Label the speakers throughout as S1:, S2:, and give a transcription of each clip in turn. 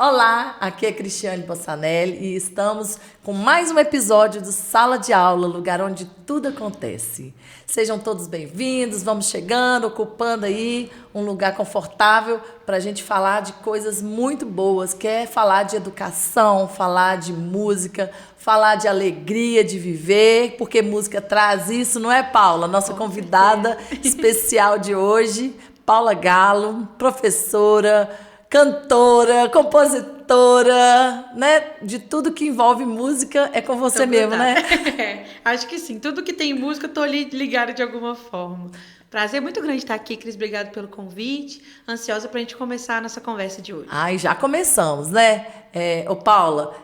S1: Olá, aqui é Cristiane Bossanelli e estamos com mais um episódio do Sala de Aula, lugar onde tudo acontece. Sejam todos bem-vindos, vamos chegando, ocupando aí um lugar confortável para a gente falar de coisas muito boas, que é falar de educação, falar de música, falar de alegria de viver, porque música traz isso, não é, Paula? Nossa convidada especial de hoje, Paula Gallo, professora, cantora, compositora, né? De tudo que envolve música é com você mesmo, né?
S2: Acho que sim. Tudo que tem música, eu tô ali ligada de alguma forma. Prazer muito grande estar aqui, Cris. Obrigado pelo convite. Ansiosa para a gente começar a nossa conversa de hoje.
S1: Ai, já começamos, né? Ô Paula,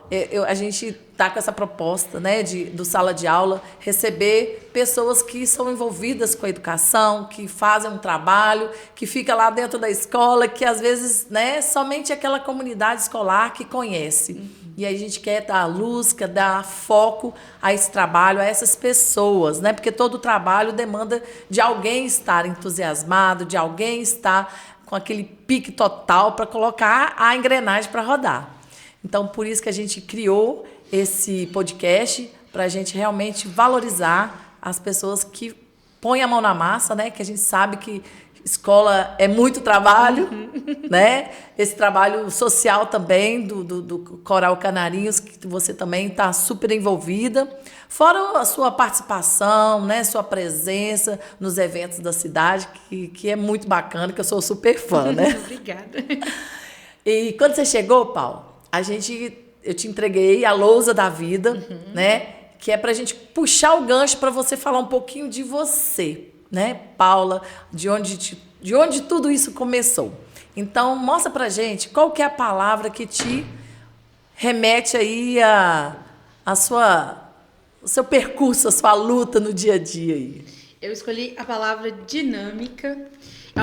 S1: a gente tá com essa proposta, né, do Sala de Aula, receber pessoas que são envolvidas com a educação, que fazem um trabalho, que fica lá dentro da escola, que às vezes, né, somente aquela comunidade escolar que conhece. E aí a gente quer dar luz, quer dar foco a esse trabalho, a essas pessoas, né? Porque todo trabalho demanda de alguém estar entusiasmado, de alguém estar com aquele pique total para colocar a engrenagem para rodar. Então, por isso que a gente criou esse podcast, para a gente realmente valorizar as pessoas que põem a mão na massa, né? Que a gente sabe que escola é muito trabalho, né? Esse trabalho social também, do Coral Canarinhos, que você também está super envolvida. Fora a sua participação, né? Sua presença nos eventos da cidade, que é muito bacana, que eu sou super fã, né?
S2: Obrigada.
S1: E quando você chegou, Paulo, eu te entreguei a lousa da vida, né? Que é para a gente puxar o gancho para você falar um pouquinho de você, né, Paula, de onde tudo isso começou. Então, mostra pra gente qual que é a palavra que te remete aí o seu percurso, a sua luta no dia a dia aí.
S2: Eu escolhi a palavra dinâmica. É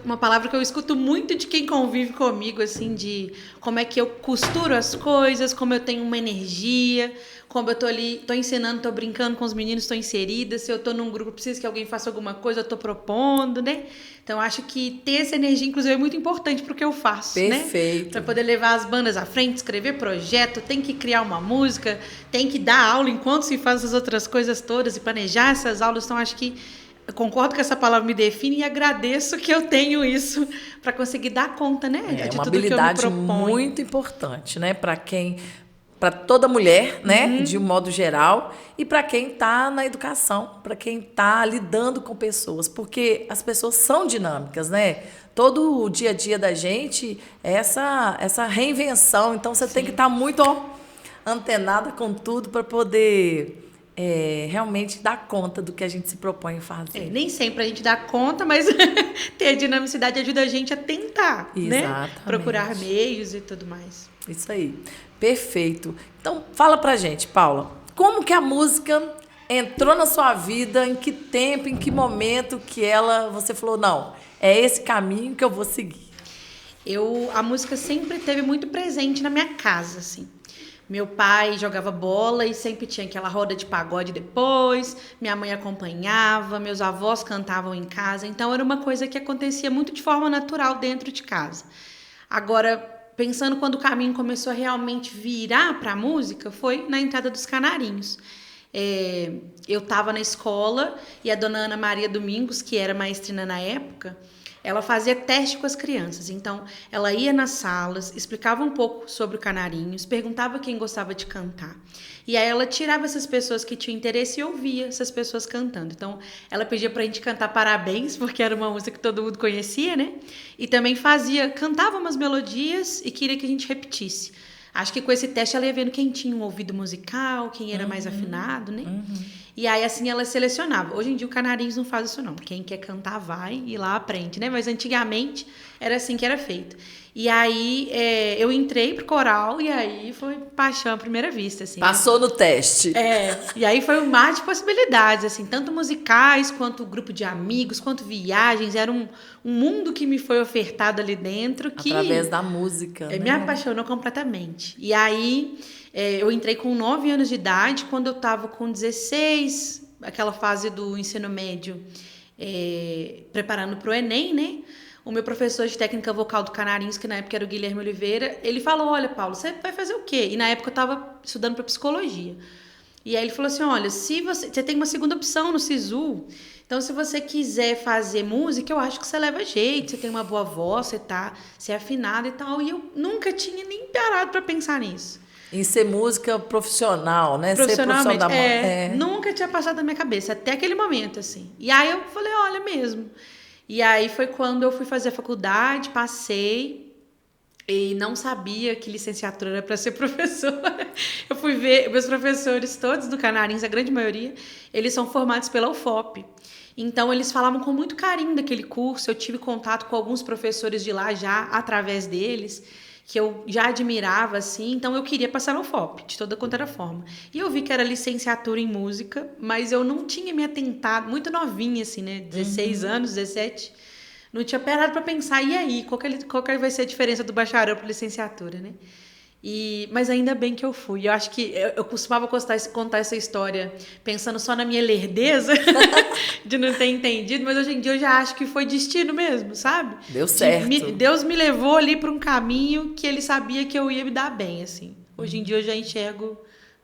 S2: uma palavra que eu escuto muito de quem convive comigo, assim, de como é que eu costuro as coisas, como eu tenho uma energia, como eu tô ali, tô ensinando, tô brincando com os meninos, tô inserida, se eu tô num grupo, preciso que alguém faça alguma coisa, eu tô propondo, né? Então, acho que ter essa energia, inclusive, é muito importante pro que eu faço,
S1: Perfeito.
S2: né? Pra poder levar as bandas à frente, escrever projeto, tem que criar uma música, tem que dar aula enquanto se faz essas outras coisas todas e planejar essas aulas. Então, acho que eu concordo que essa palavra me define e agradeço que eu tenho isso para conseguir dar conta, né,
S1: É
S2: de
S1: uma
S2: tudo que eu me
S1: habilidade
S2: proponho.
S1: muito importante, né, para toda mulher, né, de um modo geral, e para quem está na educação, para quem está lidando com pessoas, porque as pessoas são dinâmicas, né? Todo o dia a dia da gente é essa reinvenção, então você tem que estar muito antenada com tudo para poder realmente dar conta do que a gente se propõe a fazer.
S2: Nem sempre a gente dá conta, mas ter a dinamicidade ajuda a gente a tentar, né? Procurar meios e tudo mais.
S1: Isso aí. Perfeito. Então, fala pra gente, Paula, como que a música entrou na sua vida, em que tempo, em que momento que você falou, não, é esse caminho que eu vou seguir?
S2: A música sempre esteve muito presente na minha casa, assim. Meu pai jogava bola e sempre tinha aquela roda de pagode depois, minha mãe acompanhava, meus avós cantavam em casa, então era uma coisa que acontecia muito de forma natural dentro de casa. Agora, pensando quando o caminho começou a realmente virar para a música, foi na entrada dos Canarinhos. Eu estava na escola e a dona Ana Maria Domingos, que era maestrina na época, ela fazia teste com as crianças. Então, ela ia nas salas, explicava um pouco sobre o Canarinhos, perguntava quem gostava de cantar. E aí ela tirava essas pessoas que tinham interesse e ouvia essas pessoas cantando. Então, ela pedia pra gente cantar Parabéns, porque era uma música que todo mundo conhecia, né? E também cantava umas melodias e queria que a gente repetisse. Acho que com esse teste ela ia vendo quem tinha um ouvido musical, quem era mais afinado, né? E aí, assim, ela selecionava. Hoje em dia, o Canarinhos não faz isso, não. Quem quer cantar, vai e lá aprende, né? Mas antigamente, era assim que era feito. E aí, eu entrei pro coral e aí foi paixão à primeira vista, assim.
S1: Passou no teste.
S2: E aí foi um mar de possibilidades, assim. Tanto musicais, quanto grupo de amigos, quanto viagens. Era um mundo que me foi ofertado ali dentro.
S1: Através da música, né?
S2: Me apaixonou completamente. E aí... eu entrei com 9 anos de idade, quando eu estava com 16, aquela fase do ensino médio, preparando para o Enem, né? o meu professor de técnica vocal do Canarins, que na época era o Guilherme Oliveira, ele falou, olha, Paulo, você vai fazer o quê? E na época eu estava estudando para psicologia. E aí ele falou assim, olha, se você tem uma segunda opção no SISU, então se você quiser fazer música, eu acho que você leva jeito, você tem uma boa voz, você é afinada e tal. E eu nunca tinha nem parado para pensar nisso.
S1: Em ser música profissional, né?
S2: Profissionalmente,
S1: Ser profissional
S2: nunca tinha passado na minha cabeça, até aquele momento, assim. E aí eu falei, olha mesmo. E aí foi quando eu fui fazer a faculdade, passei e não sabia que licenciatura era para ser professora. Eu fui ver, meus professores todos do Canarins, a grande maioria, eles são formados pela UFOP. Então, eles falavam com muito carinho daquele curso. Eu tive contato com alguns professores de lá já através deles, que eu já admirava, assim, então eu queria passar no UFOP, de toda quanto era forma. E eu vi que era licenciatura em música, mas eu não tinha me atentado, muito novinha, assim, né, 16 anos, 17, não tinha parado para pensar, e aí, qual que vai ser a diferença do bacharel para licenciatura, né? Mas ainda bem que eu fui. Eu acho que eu costumava contar essa história pensando só na minha lerdeza de não ter entendido, mas hoje em dia eu já acho que foi destino mesmo, sabe?
S1: Deu certo.
S2: Deus me levou ali para um caminho que ele sabia que eu ia me dar bem, assim. Hoje em dia eu já enxergo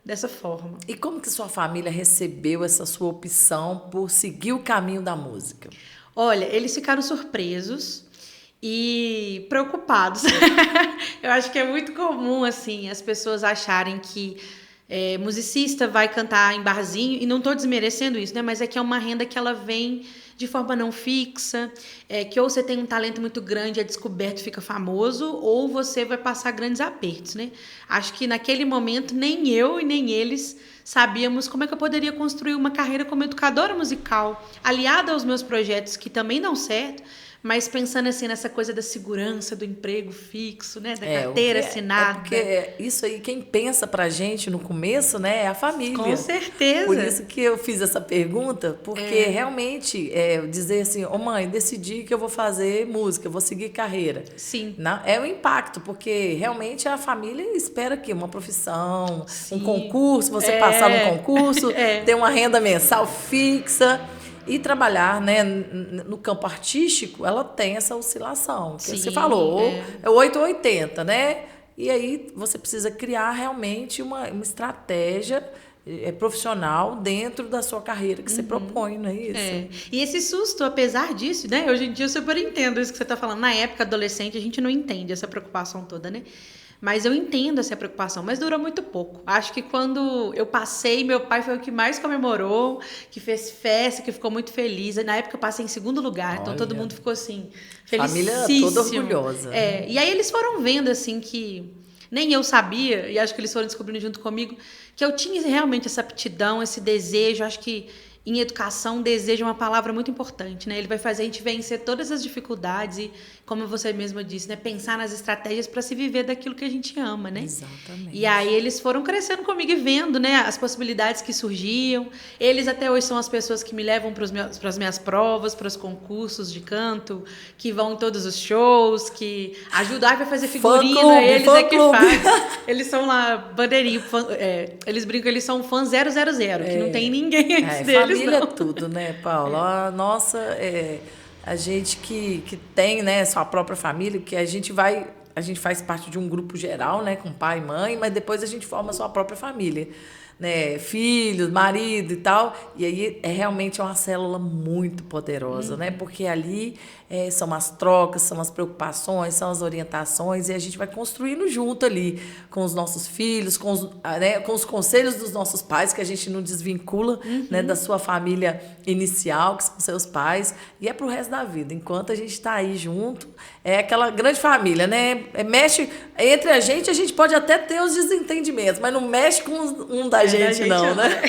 S2: dessa forma.
S1: E como que sua família recebeu essa sua opção por seguir o caminho da música?
S2: Olha, eles ficaram surpresos e preocupados. Eu acho que é muito comum, assim, as pessoas acharem que musicista vai cantar em barzinho, e não estou desmerecendo isso, né? Mas é que é uma renda que ela vem de forma não fixa, que ou você tem um talento muito grande, é descoberto, fica famoso, ou você vai passar grandes apertos, né? Acho que naquele momento nem eu e nem eles sabíamos como é que eu poderia construir uma carreira como educadora musical, aliada aos meus projetos que também dão certo, mas pensando assim nessa coisa da segurança, do emprego fixo, né, da carteira assinada.
S1: Porque isso aí, quem pensa pra gente no começo, né, é a família.
S2: Com certeza.
S1: Por isso que eu fiz essa pergunta, porque realmente dizer assim, mãe, decidi que eu vou fazer música, eu vou seguir carreira.
S2: Sim.
S1: Não, é um impacto, porque realmente a família espera que uma profissão, um concurso, você passar no concurso, ter uma renda mensal fixa. E trabalhar, né, no campo artístico, ela tem essa oscilação. Que você falou, é 8 ou 80, né? E aí você precisa criar realmente uma estratégia profissional dentro da sua carreira que você propõe, não é isso?
S2: E esse susto, apesar disso, né? Hoje em dia eu super entendo isso que você está falando. Na época, adolescente, a gente não entende essa preocupação toda, né? Mas eu entendo essa preocupação, mas durou muito pouco. Acho que quando eu passei, meu pai foi o que mais comemorou, que fez festa, que ficou muito feliz. Na época eu passei em segundo lugar, então todo mundo ficou assim, felicíssimo.
S1: Família toda orgulhosa.
S2: E aí eles foram vendo assim que nem eu sabia, e acho que eles foram descobrindo junto comigo, que eu tinha realmente essa aptidão, esse desejo. Acho que em educação, desejo é uma palavra muito importante, né? Ele vai fazer a gente vencer todas as dificuldades e, como você mesma disse, né? Pensar nas estratégias para se viver daquilo que a gente ama, né?
S1: Exatamente.
S2: E aí eles foram crescendo comigo e vendo, né? As possibilidades que surgiam. Eles até hoje são as pessoas que me levam para as minhas provas, para os concursos de canto, que vão em todos os shows, que ajudam para fazer figurina. Eles que fazem. Eles são lá, bandeirinho. Eles brincam, eles são fãs 000, que não tem ninguém antes deles.
S1: Família é tudo, né, Paula? Nossa, a gente que tem, né, sua própria família, que a gente faz parte de um grupo geral, né, com pai e mãe, mas depois a gente forma a sua própria família, né, filhos, marido e tal, e aí realmente uma célula muito poderosa, né, porque ali são as trocas, são as preocupações, são as orientações, e a gente vai construindo junto ali com os nossos filhos, com os conselhos dos nossos pais, que a gente não desvincula, né, da sua família inicial, que são seus pais, e é pro resto da vida. Enquanto a gente está aí junto, é aquela grande família, né? Mexe entre a gente pode até ter os desentendimentos, mas não mexe com um da gente, não, né?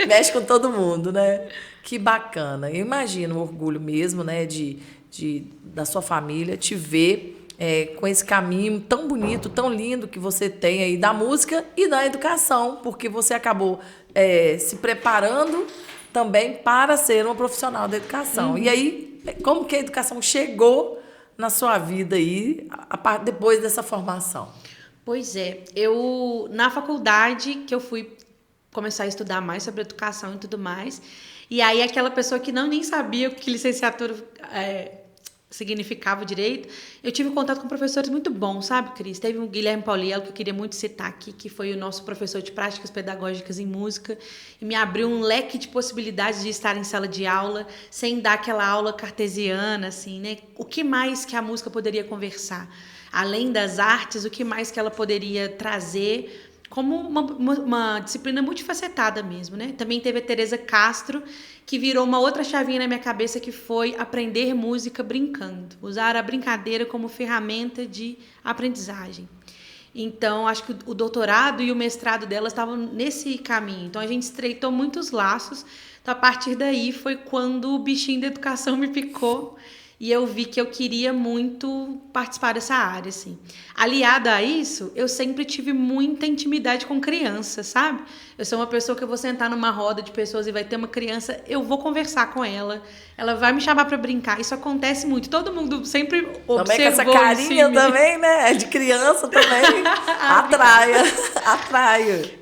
S1: Mexe com todo mundo, né? Que bacana. Eu imagino o orgulho mesmo, né, da sua família te ver com esse caminho tão bonito, tão lindo que você tem aí da música e da educação, porque você acabou se preparando também para ser uma profissional da educação. E aí, como que a educação chegou na sua vida aí, depois dessa formação?
S2: Pois é, na faculdade que eu fui começar a estudar mais sobre educação e tudo mais, e aí aquela pessoa que nem sabia que licenciatura significava direito, eu tive contato com professores muito bons, sabe, Cris? Teve o Guilherme Pauliello, que eu queria muito citar aqui, que foi o nosso professor de práticas pedagógicas em música, e me abriu um leque de possibilidades de estar em sala de aula, sem dar aquela aula cartesiana, assim, né? O que mais que a música poderia conversar? Além das artes, o que mais que ela poderia trazer como uma disciplina multifacetada mesmo, né? Também teve a Teresa Castro, que virou uma outra chavinha na minha cabeça, que foi aprender música brincando. Usar a brincadeira como ferramenta de aprendizagem. Então, acho que o doutorado e o mestrado dela estavam nesse caminho. Então, a gente estreitou muitos laços. Então, a partir daí, foi quando o bichinho da educação me picou. E eu vi que eu queria muito participar dessa área, assim. Aliada a isso, eu sempre tive muita intimidade com criança, sabe? Eu sou uma pessoa que eu vou sentar numa roda de pessoas e vai ter uma criança, eu vou conversar com ela, ela vai me chamar para brincar. Isso acontece muito. Todo mundo sempre observou
S1: também com essa carinha
S2: assim,
S1: também, né? De criança também. Atrai.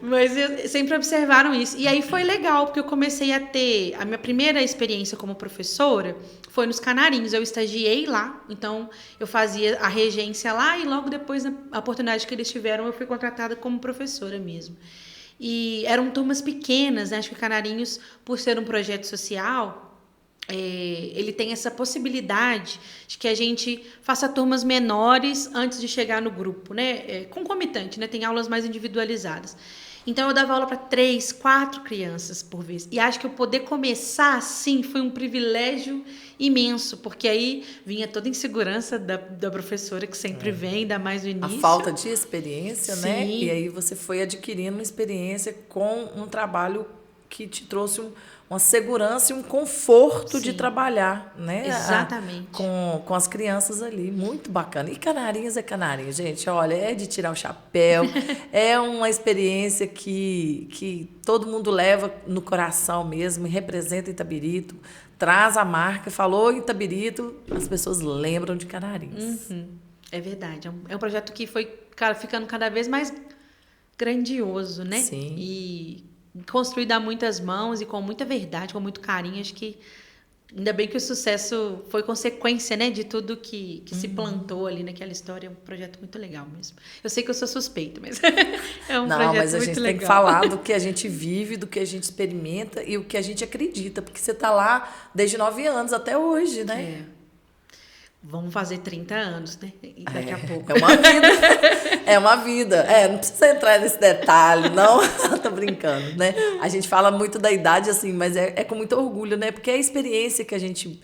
S2: Mas sempre observaram isso. E aí foi legal, porque eu comecei a ter... A minha primeira experiência como professora foi nos Canarinhos. Eu estagiei lá, então eu fazia a regência lá e logo depois, na oportunidade que eles tiveram, eu fui contratada como professora mesmo. E eram turmas pequenas, né? Acho que Canarinhos, por ser um projeto social, ele tem essa possibilidade de que a gente faça turmas menores antes de chegar no grupo, né? Concomitante, né? Tem aulas mais individualizadas. Então, eu dava aula para 3, 4 crianças por vez. E acho que eu poder começar assim foi um privilégio imenso, porque aí vinha toda a insegurança da professora, que sempre vem, ainda mais no início.
S1: A falta de experiência,
S2: Sim.
S1: né? E aí você foi adquirindo uma experiência com um trabalho que te trouxe uma segurança e um conforto
S2: Sim.
S1: de trabalhar, né?
S2: Exatamente.
S1: Com as crianças ali. Muito bacana. E Canarinhos é Canarinhos, gente. Olha, é de tirar o chapéu. É uma experiência que todo mundo leva no coração mesmo, e representa Itabirito, traz a marca. Falou em Itabirito, as pessoas lembram de Canarinhos.
S2: Uhum. É verdade. É um projeto que foi ficando cada vez mais grandioso, né?
S1: Sim.
S2: E construído a muitas mãos e com muita verdade, com muito carinho. Acho que ainda bem que o sucesso foi consequência, né, de tudo que se plantou ali naquela história. É um projeto muito legal mesmo. Eu sei que eu sou suspeita, mas é um projeto muito legal.
S1: Não, mas a gente tem que falar do que a gente vive, do que a gente experimenta e o que a gente acredita, porque você está lá desde 9 anos até hoje, né?
S2: Vamos fazer 30 anos, né? Daqui a pouco.
S1: É uma vida. É uma vida. Não precisa entrar nesse detalhe, não. Tô brincando, né? A gente fala muito da idade, assim, mas é com muito orgulho, né? Porque é a experiência que a gente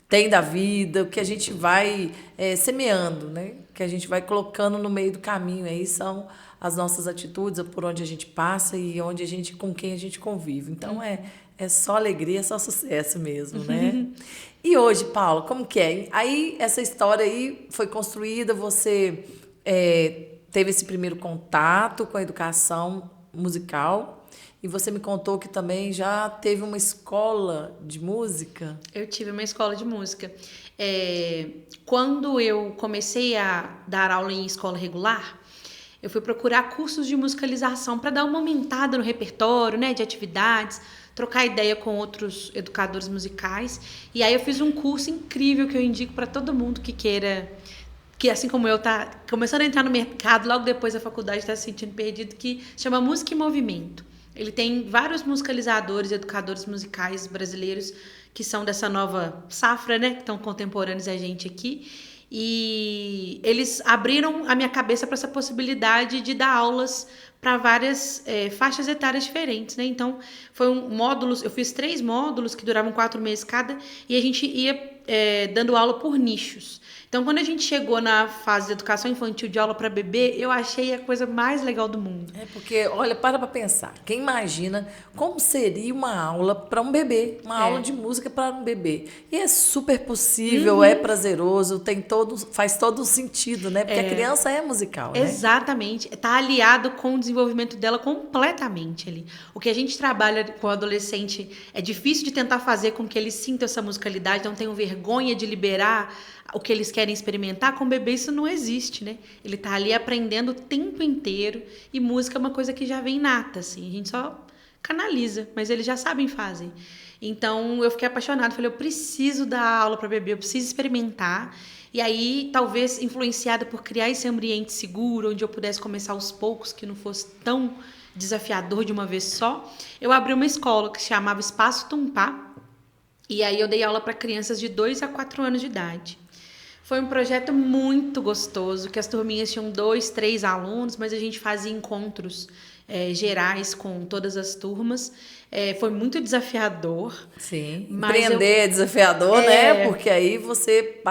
S1: tem da vida, o que a gente vai semeando, né? Que a gente vai colocando no meio do caminho. Aí são as nossas atitudes, por onde a gente passa e com quem a gente convive. Então, é só alegria, é só sucesso mesmo, né? E hoje, Paula, como que é? Aí, essa história aí foi construída, você teve esse primeiro contato com a educação musical e você me contou que também já teve uma escola de música.
S2: Eu tive uma escola de música. Quando eu comecei a dar aula em escola regular, eu fui procurar cursos de musicalização para dar uma aumentada no repertório, né, de atividades, trocar ideia com outros educadores musicais. E aí eu fiz um curso incrível que eu indico para todo mundo que queira, que assim como eu tá começando a entrar no mercado, logo depois da faculdade está se sentindo perdido, que chama Música em Movimento. Ele tem vários musicalizadores e educadores musicais brasileiros que são dessa nova safra, né, que estão contemporâneos a gente aqui. E eles abriram a minha cabeça para essa possibilidade de dar aulas para várias faixas etárias diferentes, né? Então, eu fiz 3 módulos que duravam 4 meses cada, e a gente ia dando aula por nichos. Então, quando a gente chegou na fase de educação infantil de aula para bebê, eu achei a coisa mais legal do mundo.
S1: Porque, olha, para pensar. Quem imagina como seria uma aula para um bebê, uma aula de música para um bebê. E é super possível, é prazeroso, faz todo sentido, né? Porque a criança é musical, né?
S2: Exatamente. Está aliado com o desenvolvimento dela completamente ali. O que a gente trabalha com o adolescente é difícil de tentar fazer com que eles sintam essa musicalidade, não tenham vergonha de liberar o que eles querem experimentar. Com o bebê isso não existe, né? Ele tá ali aprendendo o tempo inteiro e música é uma coisa que já vem nata, assim. A gente só canaliza, mas eles já sabem fazer. Então, eu fiquei apaixonada. Falei, eu preciso dar aula para bebê, eu preciso experimentar. E aí, talvez influenciada por criar esse ambiente seguro, onde eu pudesse começar aos poucos, que não fosse tão desafiador de uma vez só, eu abri uma escola que se chamava Espaço Tumpá. E aí, eu dei aula para crianças de 2 a 4 anos de idade. Foi um projeto muito gostoso, que as turminhas tinham 2, 3 alunos, mas a gente fazia encontros gerais com todas as turmas. Foi muito desafiador.
S1: Sim, empreender é desafiador, né? Porque aí você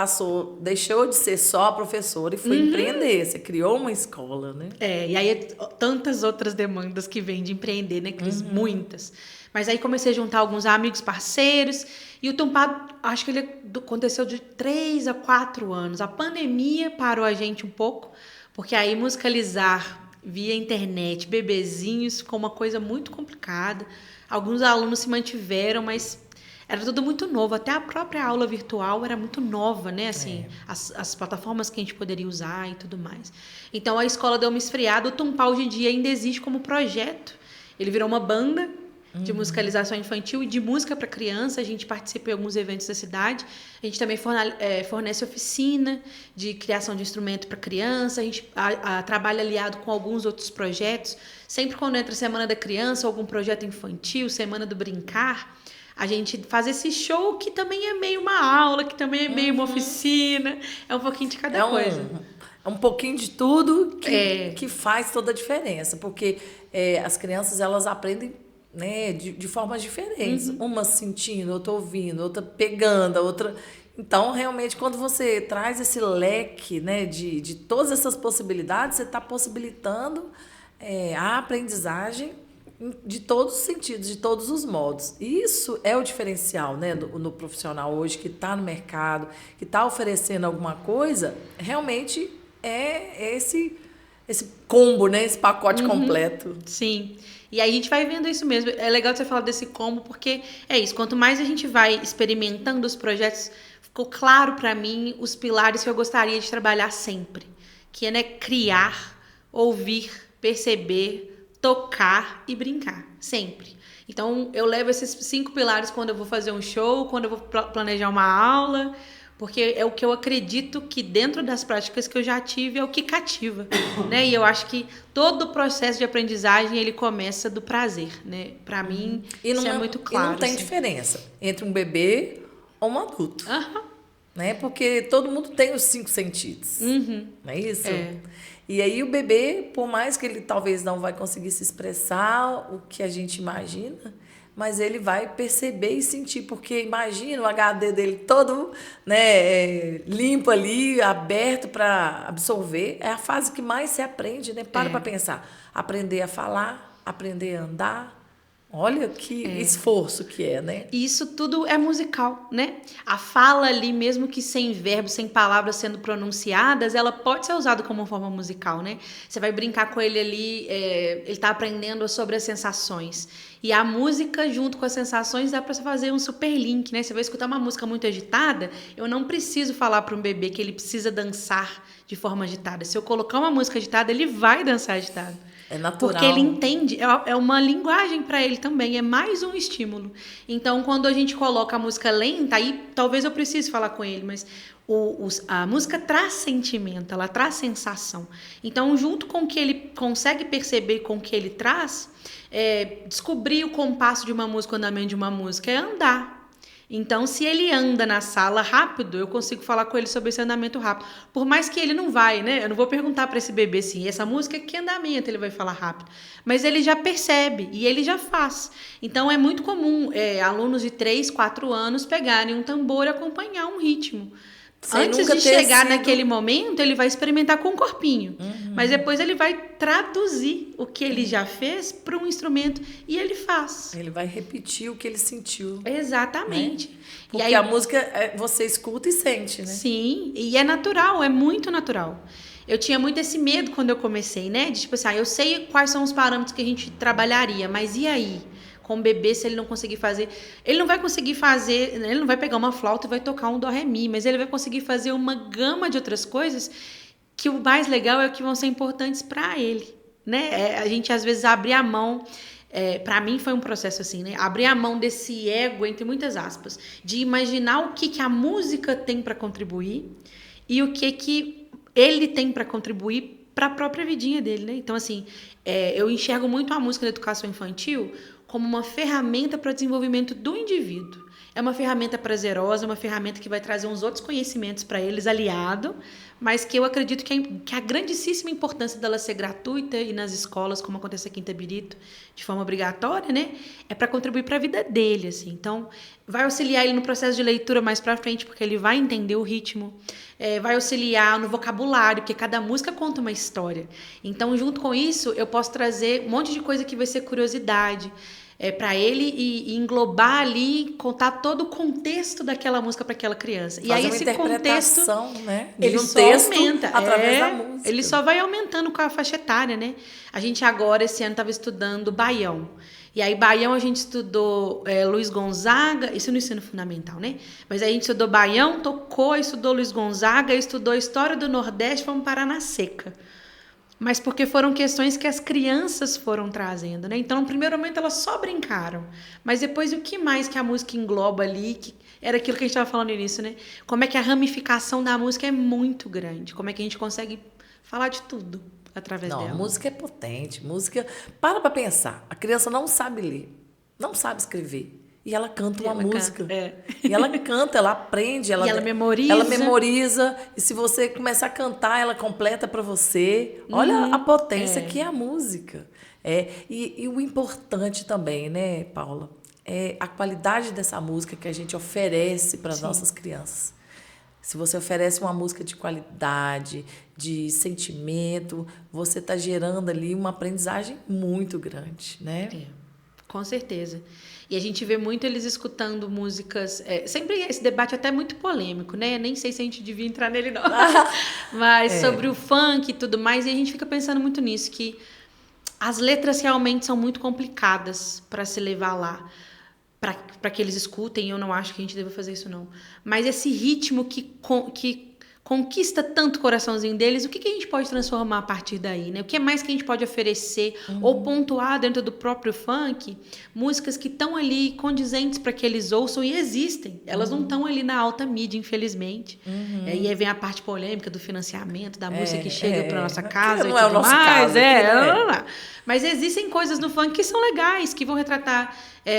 S1: deixou de ser só professora e foi empreender. Você criou uma escola, né?
S2: E aí tantas outras demandas que vêm de empreender, né, Cris? Muitas. Mas aí comecei a juntar alguns amigos, parceiros, e o Tumpá, acho que ele aconteceu de 3 a 4 anos. A pandemia parou a gente um pouco, porque aí musicalizar via internet, bebezinhos, ficou uma coisa muito complicada. Alguns alunos se mantiveram, mas era tudo muito novo. Até a própria aula virtual era muito nova, né? Assim, as plataformas que a gente poderia usar e tudo mais. Então, a escola deu uma esfriada. O Tumpá, hoje em dia, ainda existe como projeto. Ele virou uma banda de musicalização infantil e de música para criança. A gente participa em alguns eventos da cidade. A gente também fornece oficina de criação de instrumento para criança. A gente trabalha aliado com alguns outros projetos. Sempre quando entra a Semana da Criança, algum projeto infantil, Semana do Brincar, a gente faz esse show que também é meio uma aula, que também é meio uma oficina. É um pouquinho de cada coisa.
S1: É um pouquinho de tudo que faz toda a diferença. Porque as crianças, elas aprendem, né, de formas diferentes. Uma sentindo, outra ouvindo, outra pegando, a outra... Então, realmente, quando você traz esse leque, né, de todas essas possibilidades, você está possibilitando a aprendizagem de todos os sentidos, de todos os modos. Isso é o diferencial, né, no profissional hoje que está no mercado, que está oferecendo alguma coisa, realmente é esse combo, né, esse pacote completo.
S2: Sim. E aí a gente vai vendo isso mesmo. É legal você falar desse combo, porque é isso. Quanto mais a gente vai experimentando os projetos, ficou claro para mim os pilares que eu gostaria de trabalhar sempre. Que é, né, criar, ouvir, perceber, tocar e brincar. Sempre. Então, eu levo esses 5 pilares quando eu vou fazer um show, quando eu vou planejar uma aula... Porque é o que eu acredito que dentro das práticas que eu já tive é o que cativa, né? E eu acho que todo o processo de aprendizagem, ele começa do prazer, né? Para mim, isso é muito claro.
S1: E não tem diferença entre um bebê ou um adulto, né? Porque todo mundo tem os 5 sentidos, não é isso? E aí o bebê, por mais que ele talvez não vai conseguir se expressar o que a gente imagina... Mas ele vai perceber e sentir, porque imagina o HD dele todo, né, limpo ali, aberto para absorver. É a fase que mais se aprende, né? Para pensar. Aprender a falar, aprender a andar. Olha que esforço que é, né?
S2: E isso tudo é musical, né? A fala ali, mesmo que sem verbo, sem palavras sendo pronunciadas, ela pode ser usada como forma musical, né? Você vai brincar com ele ali, ele tá aprendendo sobre as sensações. E a música, junto com as sensações, dá para você fazer um super link, né? Você vai escutar uma música muito agitada, eu não preciso falar para um bebê que ele precisa dançar de forma agitada. Se eu colocar uma música agitada, ele vai dançar agitado.
S1: É natural.
S2: Porque ele entende, é uma linguagem para ele também, é mais um estímulo. Então, quando a gente coloca a música lenta, aí talvez eu precise falar com ele, mas a música traz sentimento, ela traz sensação. Então, junto com o que ele consegue perceber, com o que ele traz, descobrir o compasso de uma música, o andamento de uma música, é andar. Então, se ele anda na sala rápido, eu consigo falar com ele sobre esse andamento rápido. Por mais que ele não vai, né? Eu não vou perguntar para esse bebê assim, essa música, que andamento ele vai falar rápido. Mas ele já percebe e ele já faz. Então, é muito comum alunos de 3, 4 anos pegarem um tambor e acompanhar um ritmo. Antes de chegar naquele momento, ele vai experimentar com o corpinho. Mas depois ele vai traduzir o que ele já fez para um instrumento e ele faz.
S1: Ele vai repetir o que ele sentiu.
S2: Exatamente.
S1: Né? Porque aí, a música você escuta e sente, né?
S2: Sim, e é natural, é muito natural. Eu tinha muito esse medo quando eu comecei, né? De tipo assim, eu sei quais são os parâmetros que a gente trabalharia, mas e aí? Com o bebê, se ele não conseguir fazer... Ele não vai conseguir fazer... Ele não vai pegar uma flauta e vai tocar um dó, ré, mi, mas ele vai conseguir fazer uma gama de outras coisas que o mais legal é que vão ser importantes para ele, né? A gente, às vezes, abre a mão para mim foi um processo assim, né? Abrir a mão desse ego, entre muitas aspas, de imaginar o que a música tem para contribuir e o que ele tem para contribuir para a própria vidinha dele, né? Então, assim, eu enxergo muito a música da educação infantil como uma ferramenta para o desenvolvimento do indivíduo. É uma ferramenta prazerosa, uma ferramenta que vai trazer uns outros conhecimentos para eles, aliado, mas que eu acredito que a grandíssima importância dela ser gratuita e nas escolas, como acontece aqui em Itabirito, de forma obrigatória, né? É para contribuir para a vida dele, assim. Então, vai auxiliar ele no processo de leitura mais para frente, porque ele vai entender o ritmo. Vai auxiliar no vocabulário, porque cada música conta uma história. Então, junto com isso, eu posso trazer um monte de coisa que vai ser curiosidade, para ele e englobar ali, contar todo o contexto daquela música para aquela criança. E aí esse contexto,
S1: né?
S2: Ele só aumenta
S1: através da música.
S2: Ele só vai aumentando com a faixa etária, né? A gente agora esse ano estava estudando baião. E aí baião a gente estudou Luiz Gonzaga, isso no ensino fundamental, né? Mas aí a gente estudou baião, tocou, estudou Luiz Gonzaga, estudou história do Nordeste, vamos parar na seca. Mas porque foram questões que as crianças foram trazendo, né? Então, no primeiro momento, elas só brincaram. Mas depois, o que mais que a música engloba ali? Que era aquilo que a gente estava falando no início, né? Como é que a ramificação da música é muito grande. Como é que a gente consegue falar de tudo através dela.
S1: Não, música é potente. Música... Para pensar. A criança não sabe ler, não sabe escrever. E ela canta uma música. E ela canta, ela aprende.
S2: E ela memoriza.
S1: Ela memoriza. E se você começar a cantar, ela completa para você. Olha a potência que é a música. E o importante também, né, Paula? É a qualidade dessa música que a gente oferece para as nossas crianças. Se você oferece uma música de qualidade, de sentimento, você está gerando ali uma aprendizagem muito grande, né?
S2: Com certeza. E a gente vê muito eles escutando músicas... sempre esse debate até muito polêmico, né? Nem sei se a gente devia entrar nele, não. Mas sobre o funk e tudo mais. E a gente fica pensando muito nisso, que as letras realmente são muito complicadas para se levar lá, para que eles escutem. Eu não acho que a gente deva fazer isso, não. Mas esse ritmo que conquista tanto o coraçãozinho deles, o que a gente pode transformar a partir daí, né? O que mais que a gente pode oferecer ou pontuar dentro do próprio funk, músicas que estão ali condizentes para que eles ouçam e existem. Elas não estão ali na alta mídia, infelizmente. E aí vem a parte polêmica do financiamento da música que chega para nossa casa
S1: não é o nosso caso.
S2: Mas existem coisas no funk que são legais, que vão retratar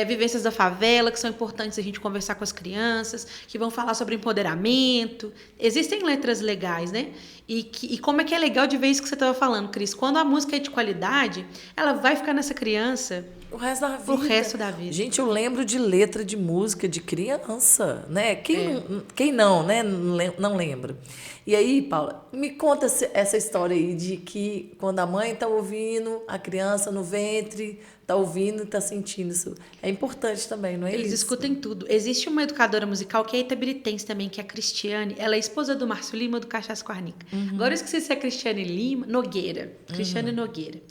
S2: vivências da favela, que são importantes a gente conversar com as crianças, que vão falar sobre empoderamento. Existem letras legais, né? E como é que é legal de ver isso que você estava falando, Cris? Quando a música é de qualidade, ela vai ficar nessa criança
S1: o resto da vida. Gente, eu lembro de letra de música de criança, né? Quem não, né? Não lembra. E aí, Paula, me conta essa história aí de que quando a mãe está ouvindo, a criança no ventre está ouvindo e está sentindo isso. É importante também, não é
S2: Eles
S1: isso?
S2: escutem tudo. Existe uma educadora musical que é itabiritense também, que é a Cristiane. Ela é esposa do Márcio Lima, do Cachaça com Arnica. Agora eu esqueci se é Cristiane Lima... Nogueira. Cristiane Nogueira.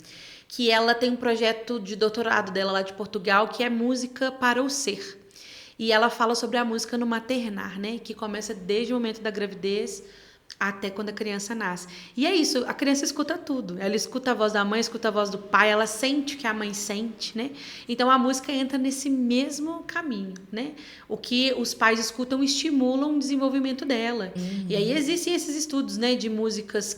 S2: Que ela tem um projeto de doutorado dela lá de Portugal, que é música para o ser. E ela fala sobre a música no maternar, né? Que começa desde o momento da gravidez até quando a criança nasce. E é isso, a criança escuta tudo. Ela escuta a voz da mãe, escuta a voz do pai, ela sente o que a mãe sente, né? Então a música entra nesse mesmo caminho, né? O que os pais escutam estimulam o desenvolvimento dela. E aí existem esses estudos, né, de músicas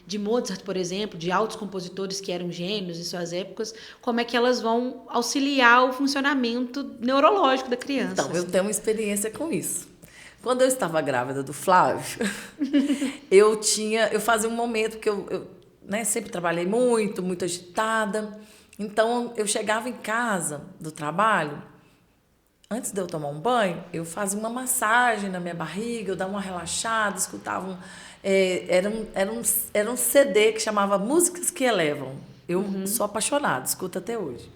S2: de Mozart, por exemplo, de altos compositores que eram gênios em suas épocas, como é que elas vão auxiliar o funcionamento neurológico da criança.
S1: Então, eu tenho uma experiência com isso. Quando eu estava grávida do Flávio, eu fazia um momento que eu sempre trabalhei muito agitada. Então, eu chegava em casa do trabalho, antes de eu tomar um banho, eu fazia uma massagem na minha barriga, eu dava uma relaxada, escutava era um CD que chamava Músicas que Elevam. Eu sou apaixonada, escuto até hoje.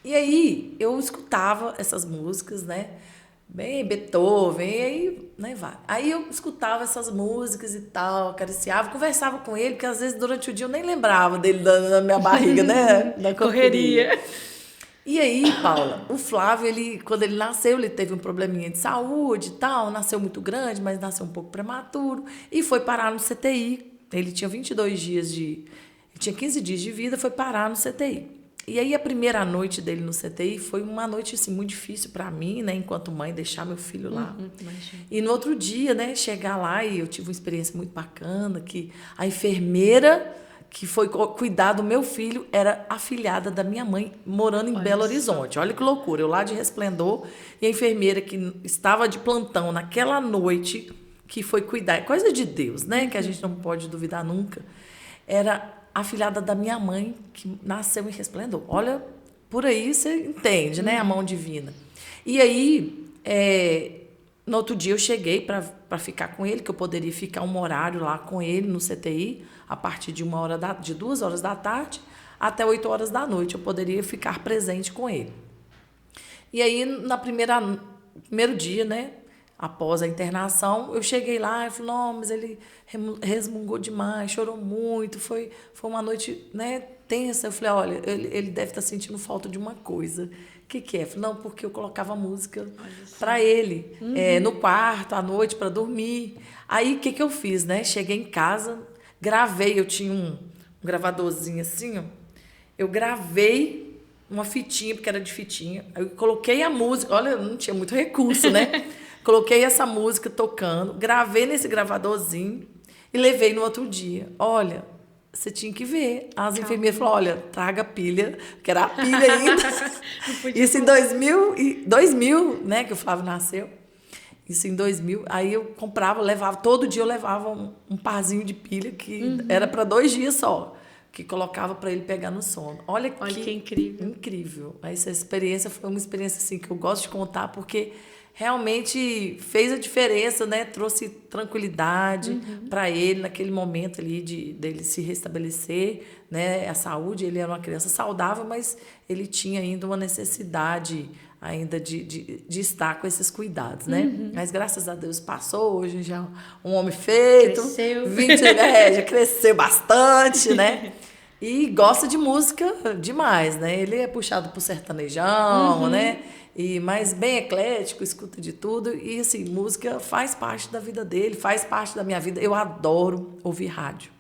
S1: E aí, eu escutava essas músicas, né? Bem Beethoven, e aí, né, vai. Aí eu escutava essas músicas e tal, acariciava, conversava com ele, porque às vezes durante o dia eu nem lembrava dele na minha barriga, né? Na correria. E aí, Paula, o Flávio, quando ele nasceu, ele teve um probleminha de saúde e tal, nasceu muito grande, mas nasceu um pouco prematuro, e foi parar no CTI. Ele tinha 22 dias ele tinha 15 dias de vida, foi parar no CTI. E aí a primeira noite dele no CTI foi uma noite assim, muito difícil para mim, né, enquanto mãe, deixar meu filho lá. E no outro dia, né, chegar lá e eu tive uma experiência muito bacana, que a enfermeira que foi cuidar do meu filho era afilhada da minha mãe, morando em Belo Horizonte. Olha que loucura, eu lá de Resplendor, e a enfermeira que estava de plantão naquela noite, que foi cuidar, coisa de Deus, né, que a gente não pode duvidar nunca, era afilhada da minha mãe, que nasceu em Resplendor. Olha, por aí você entende, né, a mão divina. E aí, no outro dia eu cheguei para ficar com ele, que eu poderia ficar um horário lá com ele no CTI, a partir de 2 horas da tarde até 8 horas da noite. Eu poderia ficar presente com ele. E aí, primeiro dia, né, após a internação, eu cheguei lá e falei, não, mas ele resmungou demais, chorou muito, foi uma noite, né, tensa. Eu falei, olha, ele deve estar sentindo falta de uma coisa. O que é? Eu falei, não, porque eu colocava música para ele, no quarto, à noite, para dormir. Aí, o que eu fiz, né? Cheguei em casa, gravei, eu tinha um gravadorzinho assim, ó. Eu gravei uma fitinha, porque era de fitinha. Aí eu coloquei a música, olha, eu não tinha muito recurso, né? Coloquei essa música tocando, gravei nesse gravadorzinho e levei no outro dia. Olha, você tinha que ver. As enfermeiras falaram, olha, traga pilha, que era a pilha ainda. Isso em 2000, né, que o Flávio nasceu. Isso em 2000. Aí eu comprava, todo dia eu levava um parzinho de pilha, que era para 2 dias só, que colocava para ele pegar no sono. Olha que incrível. Incrível. Essa experiência foi uma experiência assim, que eu gosto de contar, porque realmente fez a diferença, né? Trouxe tranquilidade para ele naquele momento ali dele se restabelecer, né? A saúde, ele era uma criança saudável, mas ele tinha ainda uma necessidade ainda de estar com esses cuidados, né? Mas graças a Deus passou, hoje já é um homem feito.
S2: Cresceu.
S1: Já cresceu bastante, né? E gosta de música demais, né? Ele é puxado pro sertanejão, né? Mas bem eclético, escuta de tudo. E, assim, música faz parte da vida dele, faz parte da minha vida. Eu adoro ouvir rádio.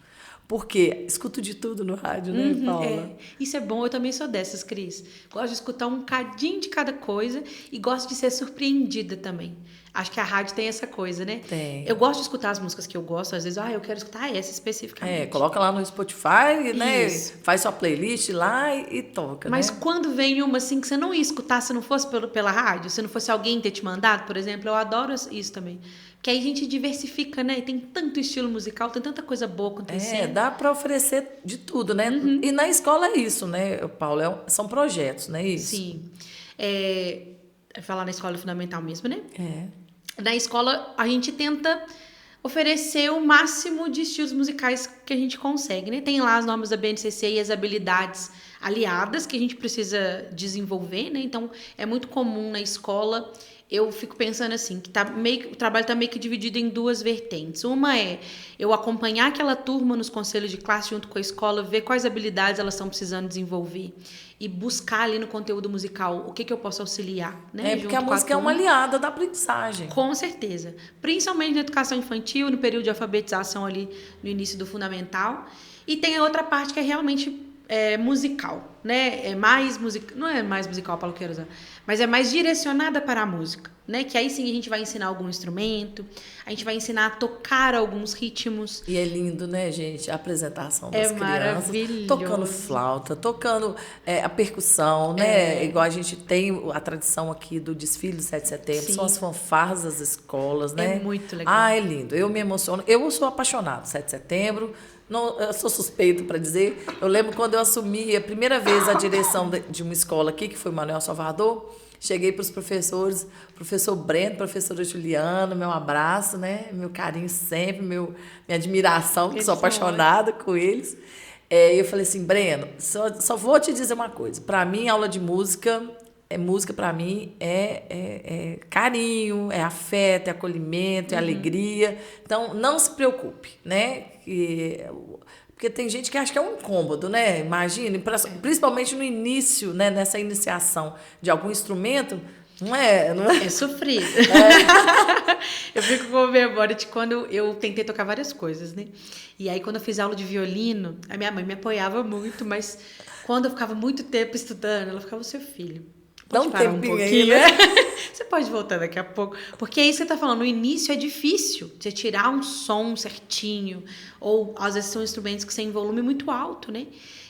S1: Porque escuto de tudo no rádio, né, Paula?
S2: Isso é bom, eu também sou dessas, Cris. Gosto de escutar um cadinho de cada coisa e gosto de ser surpreendida também. Acho que a rádio tem essa coisa, né?
S1: Tem.
S2: Eu gosto de escutar as músicas que eu gosto, às vezes, eu quero escutar essa especificamente.
S1: Coloca lá no Spotify, né?
S2: Isso.
S1: Faz sua playlist lá e toca,
S2: Mas
S1: né?
S2: quando vem uma assim que você não ia escutar se não fosse pela rádio, se não fosse alguém ter te mandado, por exemplo, eu adoro isso também. Porque aí a gente diversifica, né? E tem tanto estilo musical, tem tanta coisa boa acontecendo.
S1: Dá para oferecer de tudo, né? E na escola é isso, né, Paula? São projetos, não é isso?
S2: Sim. Falar na escola fundamental mesmo, né? Na escola, a gente tenta oferecer o máximo de estilos musicais que a gente consegue, né? Tem lá as normas da BNCC e as habilidades aliadas que a gente precisa desenvolver, né? Então, é muito comum na escola. Eu fico pensando assim, que o trabalho está meio que dividido em 2 vertentes. Uma é eu acompanhar aquela turma nos conselhos de classe junto com a escola, ver quais habilidades elas estão precisando desenvolver e buscar ali no conteúdo musical o que eu posso auxiliar, né?
S1: Porque a música é uma aliada da aprendizagem.
S2: Com certeza. Principalmente na educação infantil, no período de alfabetização ali no início do fundamental. E tem a outra parte que é realmente musical, né? Não é mais musical, Paulo Queiroz, mas é mais direcionada para a música, né? Que aí sim a gente vai ensinar algum instrumento, a gente vai ensinar a tocar alguns ritmos.
S1: E é lindo, né, gente? A apresentação das crianças.
S2: Maravilhoso.
S1: Tocando flauta, tocando a percussão, né? Igual a gente tem a tradição aqui do desfile do 7 de setembro,
S2: Sim.
S1: são as fanfarras das escolas, né?
S2: É muito legal.
S1: É lindo. Eu me emociono. Eu sou apaixonada, 7 de setembro. Não, eu sou suspeito para dizer. Eu lembro quando eu assumi a primeira vez a direção de uma escola aqui, que foi Manuel Salvador. Cheguei para os professores, professor Breno, professora Juliana, meu abraço, né? Meu carinho sempre, minha admiração, que sou apaixonada com eles. Eu falei assim, Breno, só vou te dizer uma coisa. Para mim, aula de música para mim é carinho, é afeto, é acolhimento, é alegria. Então, não se preocupe, né? Porque tem gente que acha que é um incômodo, né? Imagine, principalmente no início, né? Nessa iniciação de algum instrumento, não é?
S2: É sofrido. Eu fico com memória de quando eu tentei tocar várias coisas, né? E aí, quando eu fiz aula de violino, a minha mãe me apoiava muito, mas Quando eu ficava muito tempo estudando, ela ficava, seu filho,
S1: Dá
S2: pode
S1: um
S2: parar um
S1: tempinho
S2: pouquinho,
S1: aí, né?
S2: Você pode voltar daqui a pouco. Porque é isso que você tá falando, no início é difícil você tirar um som certinho, ou às vezes são instrumentos que têm volume muito alto, né?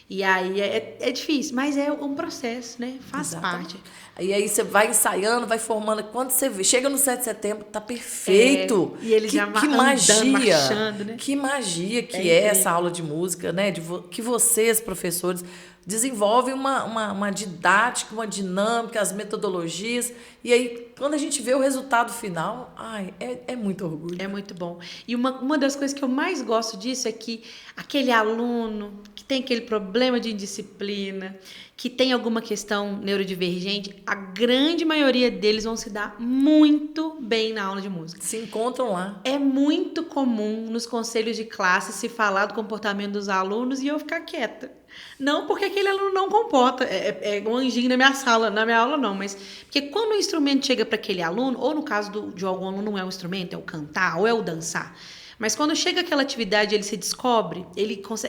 S2: E aí é difícil, mas é um processo, né? Faz
S1: Exatamente.
S2: parte.
S1: E aí você vai ensaiando, vai formando. Quando você vê, chega no 7 de setembro, tá perfeito.
S2: E eles já
S1: que
S2: andando,
S1: magia,
S2: marchando, né?
S1: que magia que
S2: É incrível.
S1: essa aula de música, né? Que vocês, professores, desenvolvem uma didática, uma dinâmica, as metodologias. E aí, quando a gente vê o resultado final, ai, é muito orgulho.
S2: É muito bom. E uma das coisas que eu mais gosto disso é que aquele aluno que tem aquele problema de indisciplina, que tem alguma questão neurodivergente, a grande maioria deles vão se dar muito bem na aula de música.
S1: Se encontram lá.
S2: É muito comum nos conselhos de classe se falar do comportamento dos alunos e eu ficar quieta. Não porque aquele aluno não comporta, é um anjinho na minha sala, na minha aula não, mas porque quando o instrumento chega para aquele aluno, ou no caso de algum aluno não é o instrumento, é o cantar ou é o dançar, mas quando chega aquela atividade, ele se descobre,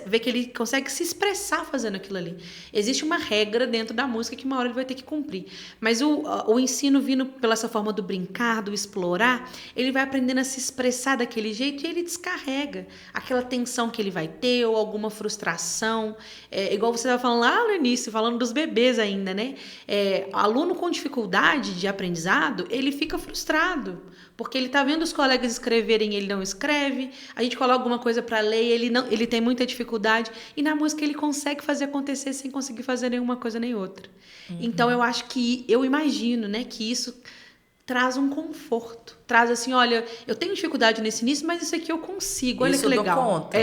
S2: vê que ele consegue se expressar fazendo aquilo ali. Existe uma regra dentro da música que uma hora ele vai ter que cumprir. Mas o ensino vindo pela essa forma do brincar, do explorar, ele vai aprendendo a se expressar daquele jeito e ele descarrega aquela tensão que ele vai ter ou alguma frustração. Igual você estava falando lá no início, falando dos bebês ainda, né? Aluno com dificuldade de aprendizado, ele fica frustrado. Porque ele está vendo os colegas escreverem e ele não escreve. A gente coloca alguma coisa para ler e ele tem muita dificuldade. E na música ele consegue fazer acontecer sem conseguir fazer nenhuma coisa nem outra. Então eu imagino, né, que isso traz um conforto. Traz assim, olha, eu tenho dificuldade nesse início, mas isso aqui eu consigo. Olha
S1: Isso
S2: que legal.
S1: eu dou conta.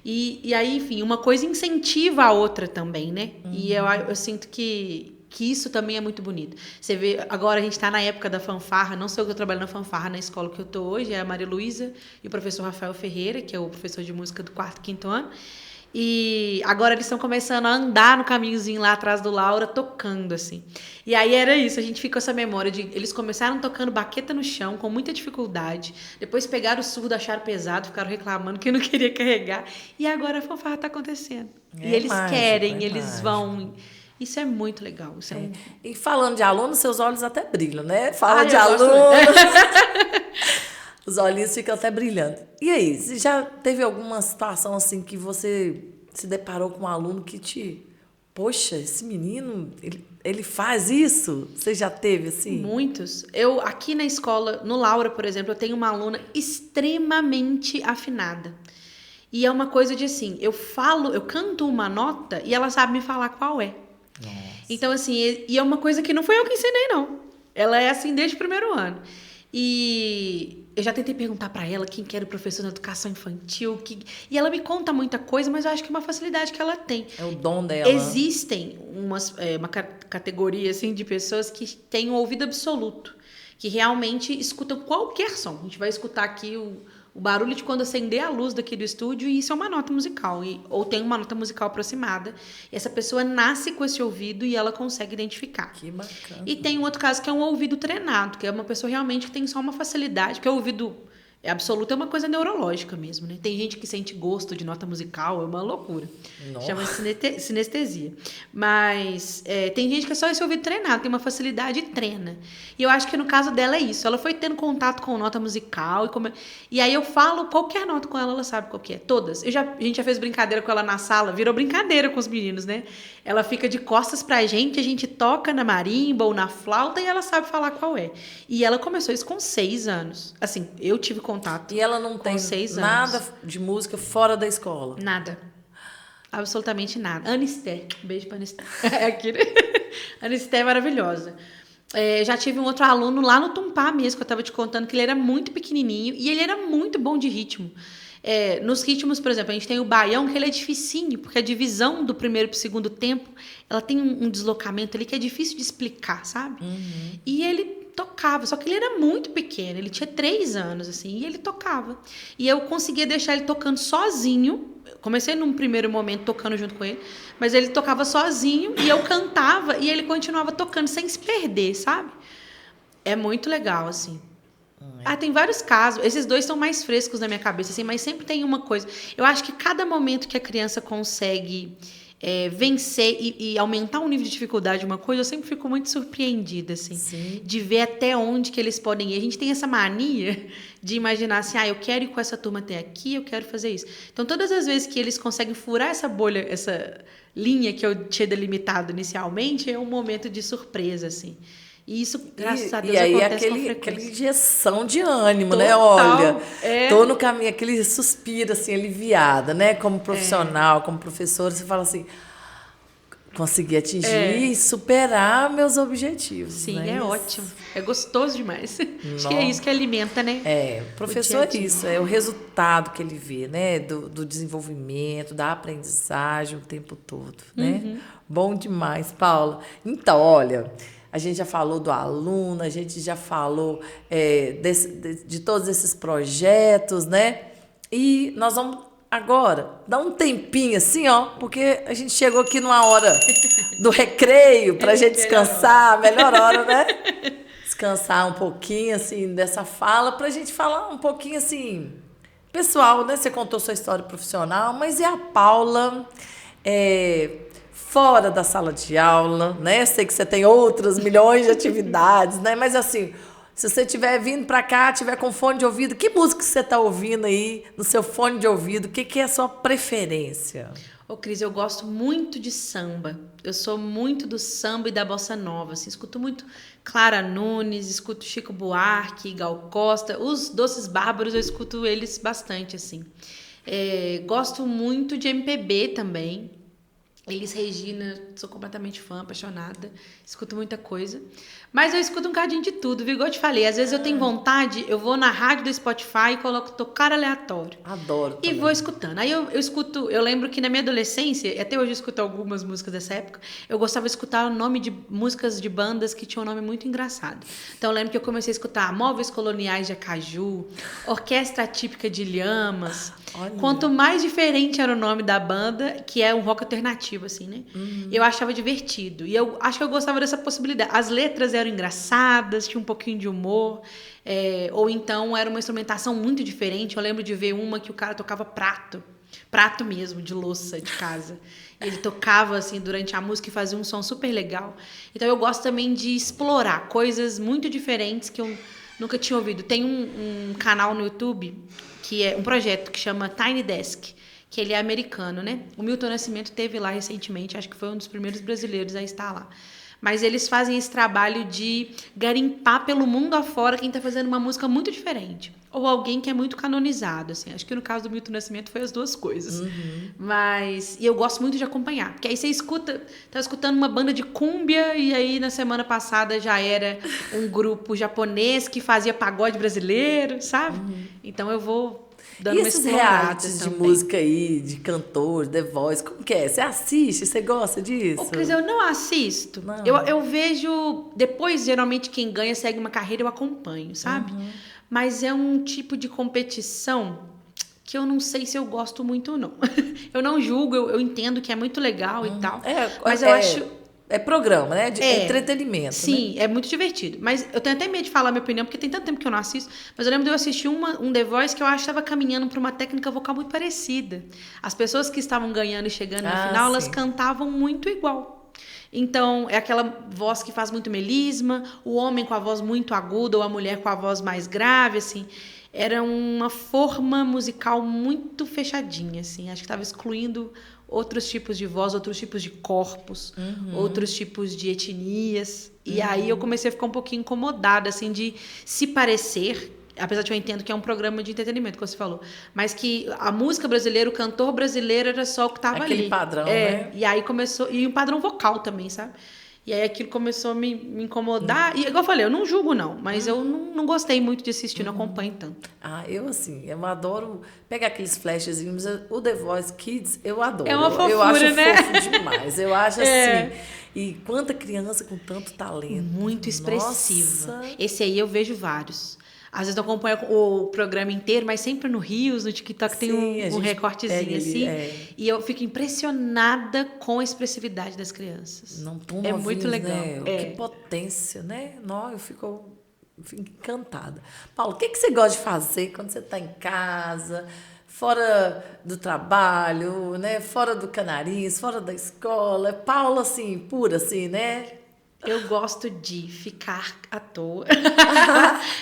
S2: E aí, enfim, uma coisa incentiva a outra também, né? E eu sinto que isso também é muito bonito. Você vê, agora a gente está na época da fanfarra, não sou eu que estou trabalhando na fanfarra na escola que eu estou hoje, é a Maria Luísa e o professor Rafael Ferreira, que é o professor de música do 4º e 5º ano. E agora eles estão começando a andar no caminhozinho lá atrás do Laura, tocando, assim. E aí era isso, a gente fica com essa memória de... Eles começaram tocando baqueta no chão, com muita dificuldade. Depois pegaram o surdo, acharam pesado, ficaram reclamando que não queria carregar. E agora a fanfarra está acontecendo. E eles querem, eles vão... Isso é muito legal.
S1: E falando de aluno, seus olhos até brilham, né? Fala de aluno. Os olhinhos ficam até brilhando. E aí, você já teve alguma situação assim que você se deparou com um aluno que poxa, esse menino, ele faz isso? Você já teve assim?
S2: Muitos. Aqui na escola, no Laura, por exemplo, eu tenho uma aluna extremamente afinada. E é uma coisa de assim, eu canto uma nota e ela sabe me falar qual é. Nossa. Então, assim, e é uma coisa que não foi eu que ensinei, não. Ela é assim desde o 1º ano. E eu já tentei perguntar para ela quem que era o professor de educação infantil. E ela me conta muita coisa, mas eu acho que é uma facilidade que ela tem.
S1: É o dom dela.
S2: Existem uma categoria assim, de pessoas que têm um ouvido absoluto, que realmente escutam qualquer som. A gente vai escutar aqui o barulho de quando acender a luz daqui do estúdio, e isso é uma nota musical, ou tem uma nota musical aproximada. E essa pessoa nasce com esse ouvido e ela consegue identificar.
S1: Que bacana.
S2: E tem um outro caso que é um ouvido treinado, que é uma pessoa realmente que tem só uma facilidade, porque o ouvido absoluto é uma coisa neurológica mesmo, né? Tem gente que sente gosto de nota musical, é uma loucura. Nossa. Chama-se sinestesia. Mas tem gente que é só esse ouvido treinado, tem uma facilidade e treina. E eu acho que no caso dela é isso. Ela foi tendo contato com nota musical. E aí eu falo qualquer nota com ela a sabe qual que é. Todas. A gente já fez brincadeira com ela na sala, virou brincadeira com os meninos, né? Ela fica de costas pra gente, a gente toca na marimba ou na flauta e ela sabe falar qual é. E ela começou isso com 6 anos. Assim, eu tive contato.
S1: E ela não tem nada de música fora da escola?
S2: Nada. Absolutamente nada. Anisté. Beijo pra Anisté. Anisté é maravilhosa. Já tive um outro aluno lá no Tumpá mesmo, que eu estava te contando, que ele era muito pequenininho e ele era muito bom de ritmo. Nos ritmos, por exemplo, a gente tem o baião, que ele é dificinho, porque a divisão do 1º para o 2º tempo, ela tem um deslocamento ali que é difícil de explicar, sabe? Uhum. E ele tocava, só que ele era muito pequeno, ele tinha 3 anos, assim, e ele tocava. E eu conseguia deixar ele tocando sozinho. Comecei num primeiro momento tocando junto com ele, mas ele tocava sozinho e eu cantava e ele continuava tocando sem se perder, sabe? É muito legal, assim. Tem vários casos. Esses 2 são mais frescos na minha cabeça, assim, mas sempre tem uma coisa. Eu acho que cada momento que a criança consegue vencer e aumentar o nível de dificuldade de uma coisa, eu sempre fico muito surpreendida, assim,
S1: Sim.
S2: de ver até onde que eles podem ir. A gente tem essa mania de imaginar assim, eu quero ir com essa turma até aqui, eu quero fazer isso. Então, todas as vezes que eles conseguem furar essa bolha, essa linha que eu tinha delimitado inicialmente, é um momento de surpresa, assim. E isso, graças a Deus,
S1: E aí
S2: acontece com
S1: aquela
S2: frequência.
S1: injeção de ânimo, né?
S2: Total,
S1: Olha,
S2: é.
S1: tô no caminho, aquele suspiro, assim, aliviada, né? Como profissional, como professora, você fala assim, consegui atingir e superar meus objetivos.
S2: Sim,
S1: né?
S2: é ótimo. É gostoso demais. Acho que é
S1: Nossa.
S2: isso que alimenta, né?
S1: O professor
S2: dia a
S1: é
S2: dia.
S1: isso, é o resultado que ele vê, né? Do desenvolvimento, da aprendizagem o tempo todo, né? Bom demais, Paula. Então, olha, a gente já falou do aluno, a gente já falou de todos esses projetos, né? E nós vamos agora dar um tempinho assim, ó, porque a gente chegou aqui numa hora do recreio pra gente descansar, melhor hora, né? Descansar um pouquinho, assim, dessa fala, pra gente falar um pouquinho, assim, pessoal, né? Você contou sua história profissional, mas e a Paula fora da sala de aula, né? Sei que você tem outras milhões de atividades, né? Mas, assim, se você estiver vindo pra cá, estiver com fone de ouvido, que música você tá ouvindo aí no seu fone de ouvido? O que é a sua preferência?
S2: Ô, Cris, eu gosto muito de samba. Eu sou muito do samba e da bossa nova. Assim, escuto muito Clara Nunes, escuto Chico Buarque, Gal Costa. Os Doces Bárbaros, eu escuto eles bastante, assim. Gosto muito de MPB também. Elis Regina, sou completamente fã, apaixonada. Escuto muita coisa. Mas eu escuto um cadinho de tudo, viu? Igual eu te falei, às vezes eu tenho vontade, eu vou na rádio do Spotify e coloco tocar aleatório.
S1: Adoro
S2: E
S1: também.
S2: vou escutando. Aí eu escuto, eu lembro que na minha adolescência, e até hoje eu escuto algumas músicas dessa época, eu gostava de escutar o nome de músicas de bandas que tinham um nome muito engraçado. Então eu lembro que eu comecei a escutar Móveis Coloniais de Acaju, Orquestra Típica de Ilhamas.
S1: Olha.
S2: Quanto mais diferente era o nome da banda, que é um rock alternativo, assim, né? Eu achava divertido. E eu acho que eu gostava dessa possibilidade. As letras eram engraçadas, tinha um pouquinho de humor. Ou então era uma instrumentação muito diferente. Eu lembro de ver uma que o cara tocava prato mesmo, de louça de casa. Ele tocava assim durante a música e fazia um som super legal. Então eu gosto também de explorar coisas muito diferentes que eu nunca tinha ouvido. Tem um canal no YouTube, que é um projeto que chama Tiny Desk, que ele é americano, né? O Milton Nascimento teve lá recentemente, acho que foi um dos primeiros brasileiros a estar lá. Mas eles fazem esse trabalho de garimpar pelo mundo afora quem está fazendo uma música muito diferente. Ou alguém que é muito canonizado, assim. Acho que no caso do Milton Nascimento foi as duas coisas. E eu gosto muito de acompanhar. Porque aí você tá escutando uma banda de cúmbia e aí na semana passada já era um grupo japonês que fazia pagode brasileiro, sabe? Então eu vou dando
S1: E
S2: uma
S1: esses
S2: explorada
S1: realities de
S2: também.
S1: música aí, de cantor, The Voice, como que é? Você assiste? Você gosta disso?
S2: Ô, Cris, eu não assisto.
S1: Não.
S2: Eu vejo... Depois, geralmente, quem ganha segue uma carreira, eu acompanho, sabe? Mas é um tipo de competição que eu não sei se eu gosto muito, não. Eu não julgo, eu entendo que é muito legal e tal. Mas eu acho...
S1: É programa, né? É entretenimento,
S2: Sim,
S1: né?
S2: é muito divertido. Mas eu tenho até medo de falar a minha opinião, porque tem tanto tempo que eu não assisto. Mas eu lembro de eu assistir um The Voice que eu acho que estava caminhando para uma técnica vocal muito parecida. As pessoas que estavam ganhando e chegando no final, elas cantavam muito igual. Então, é aquela voz que faz muito melisma, o homem com a voz muito aguda ou a mulher com a voz mais grave, assim. Era uma forma musical muito fechadinha, assim. Acho que estava excluindo outros tipos de voz, outros tipos de corpos, outros tipos de etnias. E aí eu comecei a ficar um pouquinho incomodada, assim, de se parecer, apesar de eu entendo que é um programa de entretenimento, como você falou, mas que a música brasileira, o cantor brasileiro era só o que estava ali.
S1: Aquele padrão, né?
S2: E aí começou... E um padrão vocal também, sabe? E aí aquilo começou a me incomodar. E igual eu falei, eu não julgo, não. Mas eu não gostei muito de assistir, não acompanho tanto.
S1: Eu assim, eu adoro pegar aqueles flashzinhos. O The Voice Kids, eu adoro.
S2: É uma fofura,
S1: eu acho
S2: né?
S1: fofo demais. Eu acho assim... E quanta criança com tanto talento.
S2: Muito expressiva.
S1: Nossa.
S2: Esse aí eu vejo vários. Às vezes eu acompanho o programa inteiro, mas sempre no Reels, no TikTok, tem um recortezinho assim. E eu fico impressionada com a expressividade das crianças.
S1: Não tão
S2: É
S1: novinhos,
S2: muito legal.
S1: Né? Que potência, né? Não, eu fico encantada. Paulo, o que você gosta de fazer quando você está em casa, fora do trabalho, né? Fora do Canariz, fora da escola. É Paula, assim, pura, assim, né?
S2: Eu gosto de ficar à toa.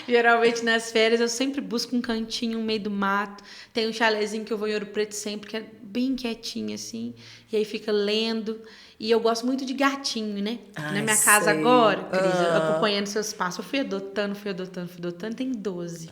S2: Geralmente nas férias eu sempre busco um cantinho no meio do mato. Tem um chalezinho que eu vou em Ouro Preto sempre, que é bem quietinho assim. E aí fica lendo. E eu gosto muito de gatinho, né?
S1: Ai,
S2: Na minha casa
S1: sei.
S2: agora, Cris, acompanhando seus passos, eu fui adotando. Tem 12.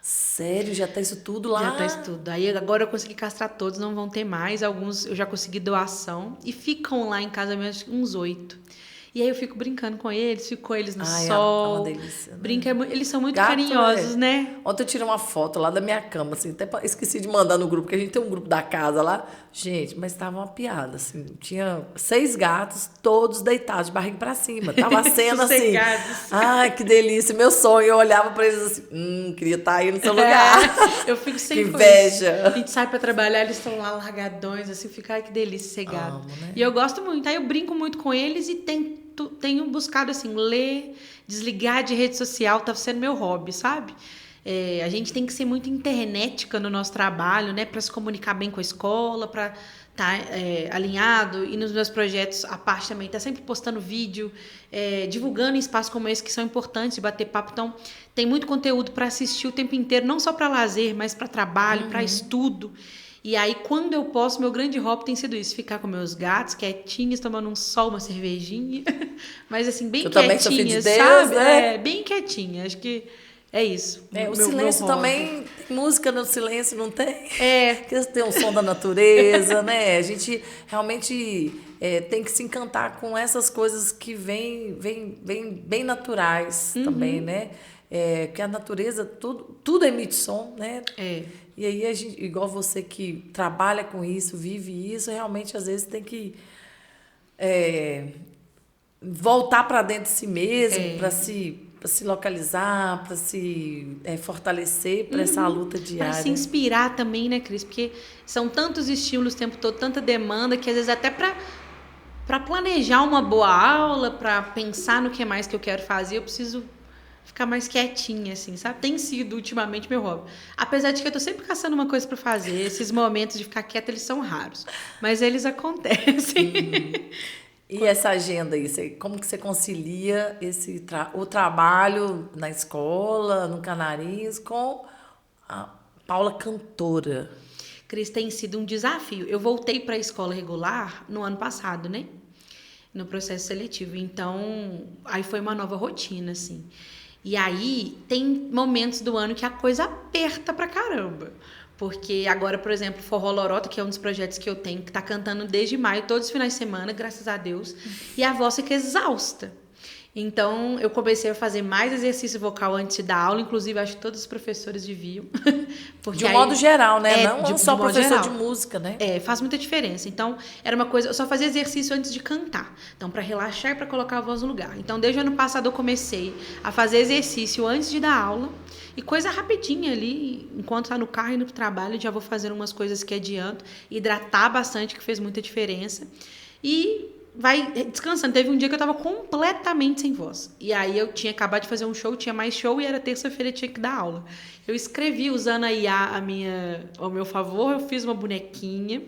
S1: Sério? Já tá isso tudo lá?
S2: Já tá isso tudo. Aí agora eu consegui castrar todos, não vão ter mais. Alguns eu já consegui doação. E ficam lá em casa mesmo uns 8. E aí eu fico brincando com eles, fico com eles no sol.
S1: É uma delícia, né?
S2: Brinca, eles são muito
S1: Gato,
S2: carinhosos, né?
S1: Ontem eu tirei uma foto lá da minha cama, assim, até esqueci de mandar no grupo, porque a gente tem um grupo da casa lá. Gente, mas tava uma piada, assim. Tinha 6 gatos, todos deitados, de barriga pra cima. Tava a cena assim.
S2: Sossegados.
S1: Ai, que delícia, meu sonho. Eu olhava pra eles assim, queria estar aí no seu lugar.
S2: Eu fico sempre
S1: Que
S2: com
S1: inveja.
S2: isso. A gente sai pra trabalhar, eles estão lá largadões, assim, fica, ai, que delícia ser gato.
S1: Amo, né?
S2: E eu gosto muito. Aí eu brinco muito com eles e tenho buscado, assim, ler, desligar de rede social, tá sendo meu hobby, sabe? A gente tem que ser muito internética no nosso trabalho, né? Para se comunicar bem com a escola, para estar alinhado. E nos meus projetos, a parte também tá sempre postando vídeo, divulgando em espaços como esse que são importantes de bater papo. Então, tem muito conteúdo para assistir o tempo inteiro, não só para lazer, mas para trabalho, para estudo. E aí, quando eu posso, meu grande hobby tem sido isso, ficar com meus gatos quietinhos, tomando um sol, uma cervejinha. Mas assim, bem quietinha, sabe?
S1: Né?
S2: Bem quietinha. Acho que é isso.
S1: O silêncio também, tem música no silêncio, não tem? Porque tem o som da natureza, né? A gente realmente tem que se encantar com essas coisas que vêm bem naturais também, né? Porque a natureza, tudo emite som, né? E aí, a gente, igual você que trabalha com isso, vive isso, realmente, às vezes, tem que voltar para dentro de si mesmo, para se localizar, para se fortalecer para essa luta diária.
S2: Para se inspirar também, né, Cris? Porque são tantos estímulos o tempo todo, tanta demanda, que às vezes até para planejar uma boa aula, para pensar no que mais que eu quero fazer, eu preciso ficar mais quietinha, assim, sabe? Tem sido ultimamente meu hobby. Apesar de que eu tô sempre caçando uma coisa para fazer, esses momentos de ficar quieta, eles são raros. Mas eles acontecem.
S1: E essa agenda aí, como que você concilia o trabalho na escola, no Canariz, com a Paula cantora?
S2: Cris, tem sido um desafio. Eu voltei para a escola regular no ano passado, né? No processo seletivo. Então, aí foi uma nova rotina, assim. E aí, tem momentos do ano que a coisa aperta pra caramba. Porque agora, por exemplo, Forró Lorota, que é um dos projetos que eu tenho, que tá cantando desde maio, todos os finais de semana, graças a Deus. E a voz fica exausta. Então, eu comecei a fazer mais exercício vocal antes da aula. Inclusive, acho que todos os professores deviam.
S1: De um modo geral, né? Não só
S2: de
S1: professor
S2: geral.
S1: de música, né?
S2: Faz muita diferença. Então, era uma coisa... Eu só fazia exercício antes de cantar. Então, para relaxar e para colocar a voz no lugar. Então, desde o ano passado, eu comecei a fazer exercício antes de dar aula. E coisa rapidinha ali. Enquanto tá no carro e indo pro trabalho, já vou fazendo umas coisas que adianto. Hidratar bastante, que fez muita diferença. E... vai descansando. Teve um dia que eu tava completamente sem voz. E aí eu tinha acabado de fazer um show, tinha mais show e era terça-feira, tinha que dar aula. Eu escrevi usando a IA ao meu favor, eu fiz uma bonequinha,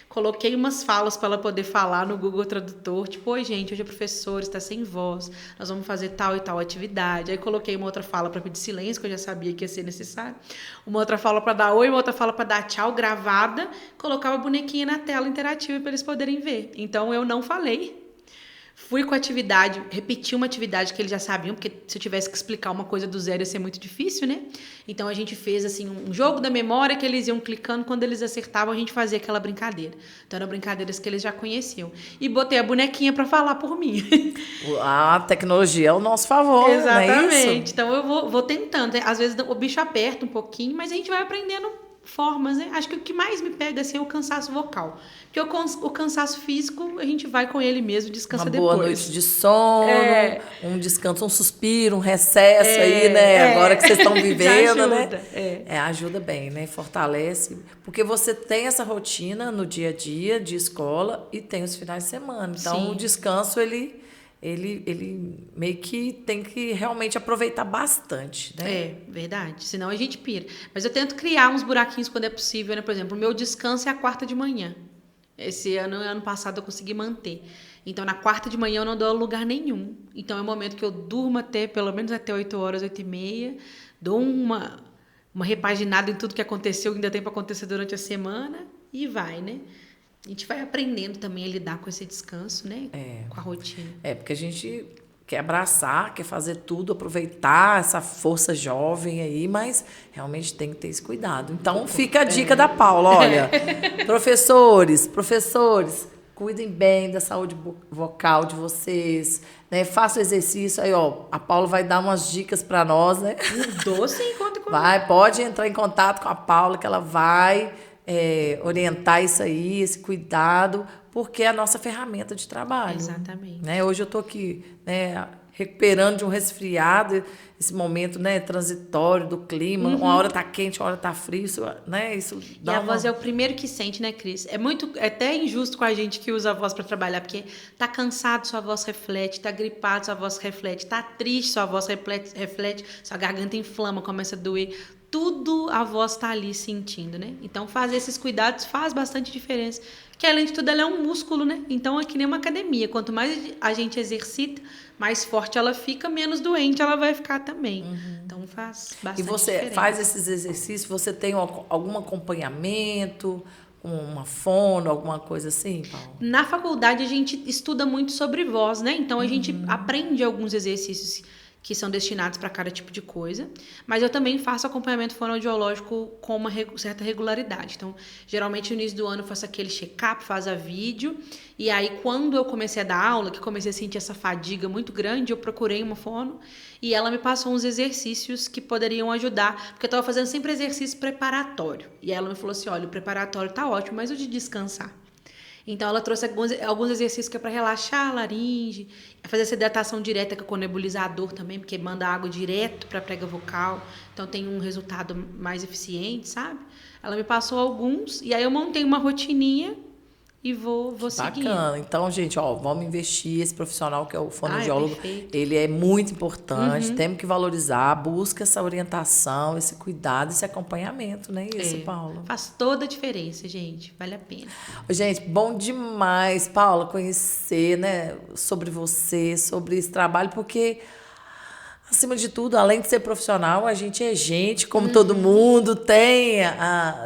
S2: coloquei umas falas para ela poder falar no Google Tradutor, tipo, oi gente, hoje a professora está sem voz, nós vamos fazer tal e tal atividade. Aí coloquei uma outra fala para pedir silêncio, que eu já sabia que ia ser necessário, uma outra fala para dar oi, uma outra fala para dar tchau, gravada, colocava a bonequinha na tela interativa para eles poderem ver. Então eu não falei. Fui com a atividade, repeti uma atividade que eles já sabiam, porque se eu tivesse que explicar uma coisa do zero ia ser muito difícil, né? Então a gente fez assim um jogo da memória que eles iam clicando, quando eles acertavam a gente fazia aquela brincadeira. Então eram brincadeiras que eles já conheciam. E botei a bonequinha para falar por mim.
S1: A tecnologia é o nosso favor,
S2: exatamente.
S1: Não é isso?
S2: Então eu vou tentando. Às vezes o bicho aperta um pouquinho, mas a gente vai aprendendo formas, né? Acho que o que mais me pega assim, é o cansaço vocal. Porque o cansaço físico, a gente vai com ele mesmo, descansa depois.
S1: Uma boa noite de sono, um descanso, um suspiro, um recesso aí, né? Agora que vocês estão vivendo,
S2: ajuda,
S1: né? Ajuda bem, né? Fortalece. Porque você tem essa rotina no dia a dia de escola e tem os finais de semana. Então, o descanso, ele ele meio que tem que realmente aproveitar bastante, né?
S2: É, verdade. Senão a gente pira. Mas eu tento criar uns buraquinhos quando é possível, né? Por exemplo, o meu descanso é a quarta de manhã. Esse ano passado eu consegui manter. Então, na quarta de manhã eu não dou lugar nenhum. Então, é o momento que eu durmo pelo menos até 8 horas, 8h30. Dou uma repaginada em tudo que aconteceu, ainda tem para acontecer durante a semana. E vai, né? A gente vai aprendendo também a lidar com esse descanso, né? Com a rotina.
S1: Porque a gente quer abraçar, quer fazer tudo, aproveitar essa força jovem aí, mas realmente tem que ter esse cuidado. Então, fica a dica da Paula, olha, professores, cuidem bem da saúde vocal de vocês, né? Façam exercício, aí, ó, a Paula vai dar umas dicas para nós, né?
S2: Doce enquanto
S1: Pode entrar em contato com a Paula, que ela vai orientar isso aí, esse cuidado, porque é a nossa ferramenta de trabalho.
S2: Exatamente.
S1: Né? Hoje eu estou aqui, né, recuperando de um resfriado, esse momento, né, transitório do clima, uma hora tá quente, uma hora tá frio, isso, né, isso dá
S2: E a voz é o primeiro que sente, né, Cris? É até injusto com a gente que usa a voz para trabalhar, porque tá cansado, sua voz reflete, tá gripado, sua voz reflete, tá triste, sua voz reflete, sua garganta inflama, começa a doer. Tudo a voz tá ali sentindo, né? Então, fazer esses cuidados faz bastante diferença. Porque, além de tudo, ela é um músculo, né? Então, é que nem uma academia. Quanto mais a gente exercita, mais forte ela fica, menos doente ela vai ficar também. Então, faz bastante
S1: E você
S2: diferença.
S1: faz esses exercícios, você tem algum acompanhamento, uma fono, alguma coisa assim, Paulo?
S2: Na faculdade, a gente estuda muito sobre voz, né? Então, a gente aprende alguns exercícios que são destinados para cada tipo de coisa, mas eu também faço acompanhamento fonoaudiológico com uma certa regularidade. Então, geralmente no início do ano eu faço aquele check-up, faço a vídeo, e aí quando eu comecei a dar aula, que comecei a sentir essa fadiga muito grande, eu procurei uma fono e ela me passou uns exercícios que poderiam ajudar, porque eu estava fazendo sempre exercício preparatório. E ela me falou assim, olha, o preparatório tá ótimo, mas o de descansar? Então, ela trouxe alguns exercícios que é para relaxar a laringe, fazer essa hidratação direta com o nebulizador também, porque manda água direto para a prega vocal. Então, tem um resultado mais eficiente, sabe? Ela me passou alguns, e aí eu montei uma rotininha e vou seguindo.
S1: Bacana. Então, gente, ó, vamos investir. Esse profissional que é o fonoaudiólogo,
S2: perfeito.
S1: ele é muito importante. Temos que valorizar, busca essa orientação, esse cuidado, esse acompanhamento, né? Isso, Paula.
S2: Faz toda a diferença, gente. Vale a pena.
S1: Gente, bom demais, Paula, conhecer, né, sobre você, sobre esse trabalho, porque acima de tudo, além de ser profissional, a gente é gente, como todo mundo, tem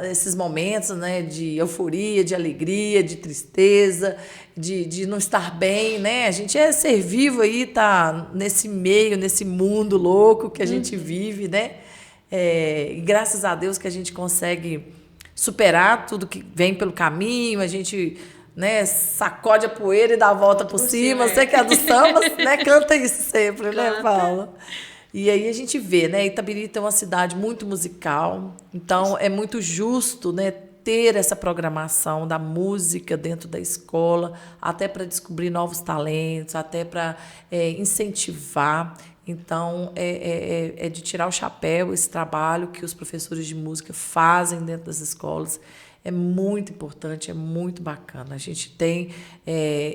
S1: esses momentos, né, de euforia, de alegria, de tristeza, de não estar bem, né? A gente é ser vivo aí, tá nesse meio, nesse mundo louco que a gente vive, né? E graças a Deus que a gente consegue superar tudo que vem pelo caminho, a gente, né, sacode a poeira e dá a volta por cima. Você que é do samba, né, canta isso sempre, né, Paula? E aí a gente vê, né, Itabirito é uma cidade muito musical, então é muito justo, né, ter essa programação da música dentro da escola, até para descobrir novos talentos, até para incentivar. Então, é de tirar o chapéu esse trabalho que os professores de música fazem dentro das escolas. É muito importante, é muito bacana. A gente tem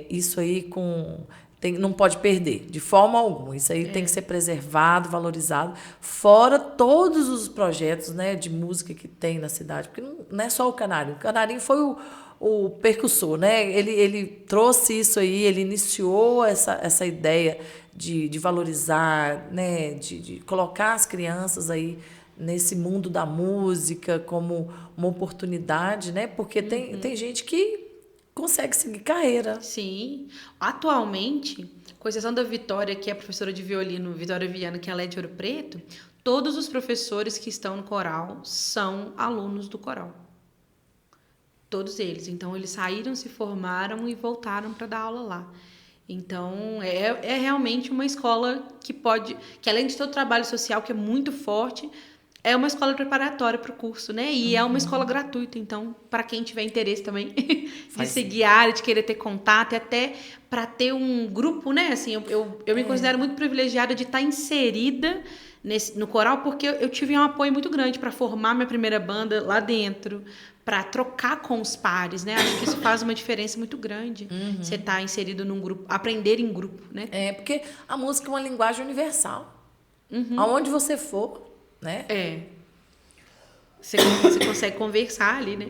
S1: isso aí não pode perder, de forma alguma. Isso aí tem que ser preservado, valorizado, fora todos os projetos, né, de música que tem na cidade. Porque não é só o Canarinho. O Canarinho foi o percussor, né? Ele trouxe isso aí, ele iniciou essa ideia de valorizar, né, de colocar as crianças aí nesse mundo da música como uma oportunidade, né? Porque tem gente que consegue seguir carreira.
S2: Sim. Atualmente, com exceção da Vitória, que é professora de violino, Vitória Viana, que ela é de Ouro Preto, todos os professores que estão no coral são alunos do coral. Todos eles. Então, eles saíram, se formaram e voltaram para dar aula lá. Então, é realmente uma escola que além de todo o trabalho social, que é muito forte, é uma escola preparatória para o curso, né? E é uma escola gratuita. Então, para quem tiver interesse também de seguir a área, de querer ter contato, e até para ter um grupo, né? Assim, eu me considero muito privilegiada de estar inserida no coral, porque eu tive um apoio muito grande para formar minha primeira banda lá dentro, para trocar com os pares, né? Acho que isso faz uma diferença muito grande. Você tá inserido num grupo, aprender em grupo, né?
S1: Porque a música é uma linguagem universal. Aonde você for, né?
S2: Você consegue conversar ali, né?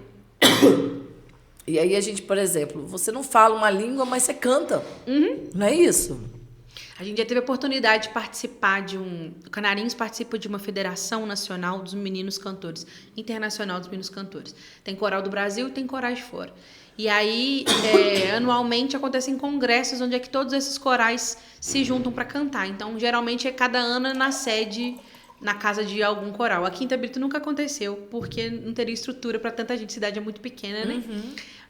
S1: E aí a gente, por exemplo, você não fala uma língua, mas você canta. Não é isso?
S2: A gente já teve a oportunidade de participar o Canarinhos participa de uma Federação Nacional dos Meninos Cantores, Internacional dos Meninos Cantores. Tem coral do Brasil e tem corais de fora. E aí, anualmente, acontecem congressos onde é que todos esses corais se juntam para cantar. Então, geralmente, é cada ano na sede, na casa de algum coral. Aqui em Itabirito nunca aconteceu, porque não teria estrutura para tanta gente. A cidade é muito pequena, né?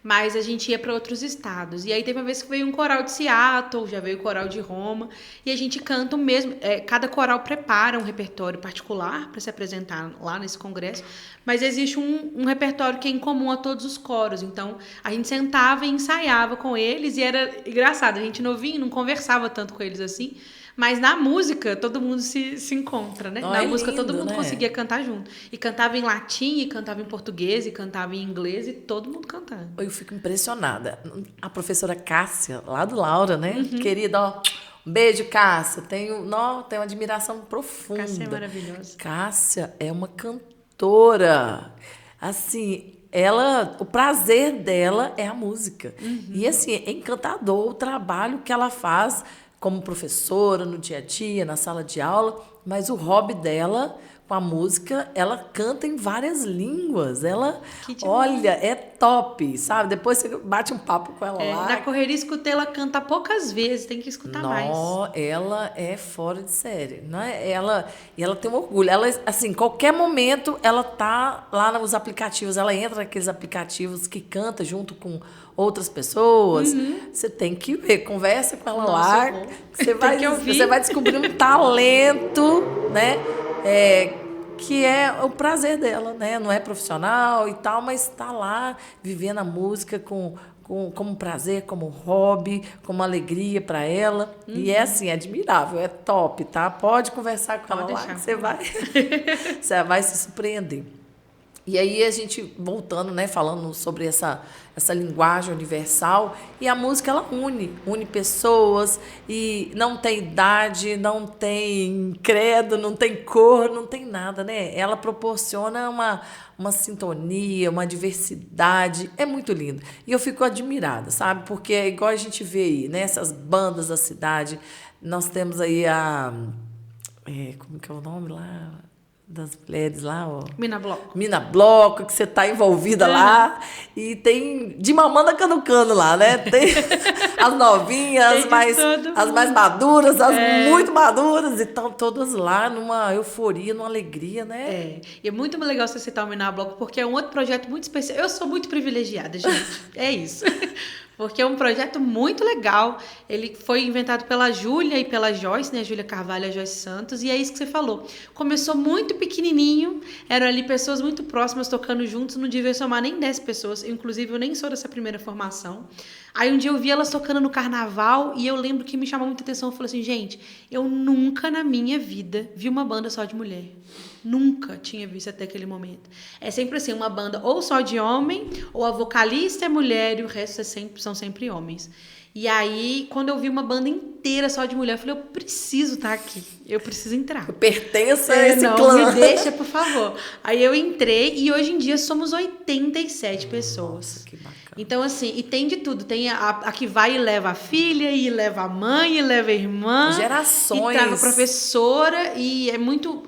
S2: Mas a gente ia para outros estados. E aí teve uma vez que veio um coral de Seattle, já veio o coral de Roma. E a gente canta o mesmo. Cada coral prepara um repertório particular para se apresentar lá nesse congresso. Mas existe um repertório que é em comum a todos os coros. Então, a gente sentava e ensaiava com eles. E era engraçado. A gente novinho, não conversava tanto com eles assim. Mas na música, todo mundo se encontra, né? Na música, todo mundo conseguia cantar junto. E cantava em latim, e cantava em português, e cantava em inglês, e todo mundo cantava.
S1: Eu fico impressionada. A professora Cássia, lá do Laura, né? Querida, ó, um beijo, Cássia. Tenho uma admiração profunda.
S2: Cássia é maravilhosa.
S1: Cássia é uma cantora. Assim, o prazer dela é a música. E, assim, é encantador o trabalho que ela faz como professora, no dia a dia, na sala de aula, mas o hobby dela com a música, ela canta em várias línguas. Ela, olha, é top, sabe? Depois você bate um papo com ela lá.
S2: Na correria, escutei ela cantar poucas vezes, tem que escutar mais.
S1: Ela é fora de série. Né? E ela tem um orgulho. Ela, assim, qualquer momento, ela tá lá nos aplicativos, ela entra naqueles aplicativos que canta junto com outras pessoas. Você tem que ver, conversa com ela lá. Você vai descobrir um talento, né? Que é o prazer dela, né? Não é profissional e tal, mas está lá vivendo a música como prazer, como hobby, como alegria para ela. E é assim, admirável, é top, tá? Pode conversar com ela lá, que você vai se surpreender. E aí a gente, voltando, né, falando sobre essa linguagem universal, e a música, ela une pessoas, e não tem idade, não tem credo, não tem cor, não tem nada, né? Ela proporciona uma sintonia, uma diversidade, é muito lindo. E eu fico admirada, sabe? Porque é igual a gente vê aí, né, essas bandas da cidade, nós temos aí como que é o nome lá? Das mulheres lá, ó. Mina Bloco, que você tá envolvida lá. E tem de mamanda canucano lá, né? Tem as novinhas, as mais maduras, as muito maduras, e estão todas lá numa euforia, numa alegria, né?
S2: E é muito legal você citar o Mina Bloco, porque é um outro projeto muito especial. Eu sou muito privilegiada, gente. É isso. Porque é um projeto muito legal. Ele foi inventado pela Júlia e pela Joyce, né? Júlia Carvalho e a Joyce Santos. E é isso que você falou. Começou muito pequenininho. Eram ali pessoas muito próximas tocando juntos. Não devia somar nem 10 pessoas. Inclusive, eu nem sou dessa primeira formação. Aí um dia eu vi elas tocando no carnaval e eu lembro que me chamou muita atenção. Eu falei assim, gente, eu nunca na minha vida vi uma banda só de mulher. Nunca tinha visto até aquele momento. É sempre assim, uma banda ou só de homem, ou a vocalista é mulher e o resto são sempre homens. E aí, quando eu vi uma banda inteira só de mulher, eu falei, eu preciso estar aqui, eu preciso entrar.
S1: Eu pertenço a esse clã.
S2: Me deixa, por favor. Aí eu entrei e hoje em dia somos 87 pessoas. Nossa, que bacana. Então, assim, e tem de tudo. Tem a que vai e leva a filha, e leva a mãe, e leva a irmã.
S1: Gerações.
S2: E traga a professora, e é muito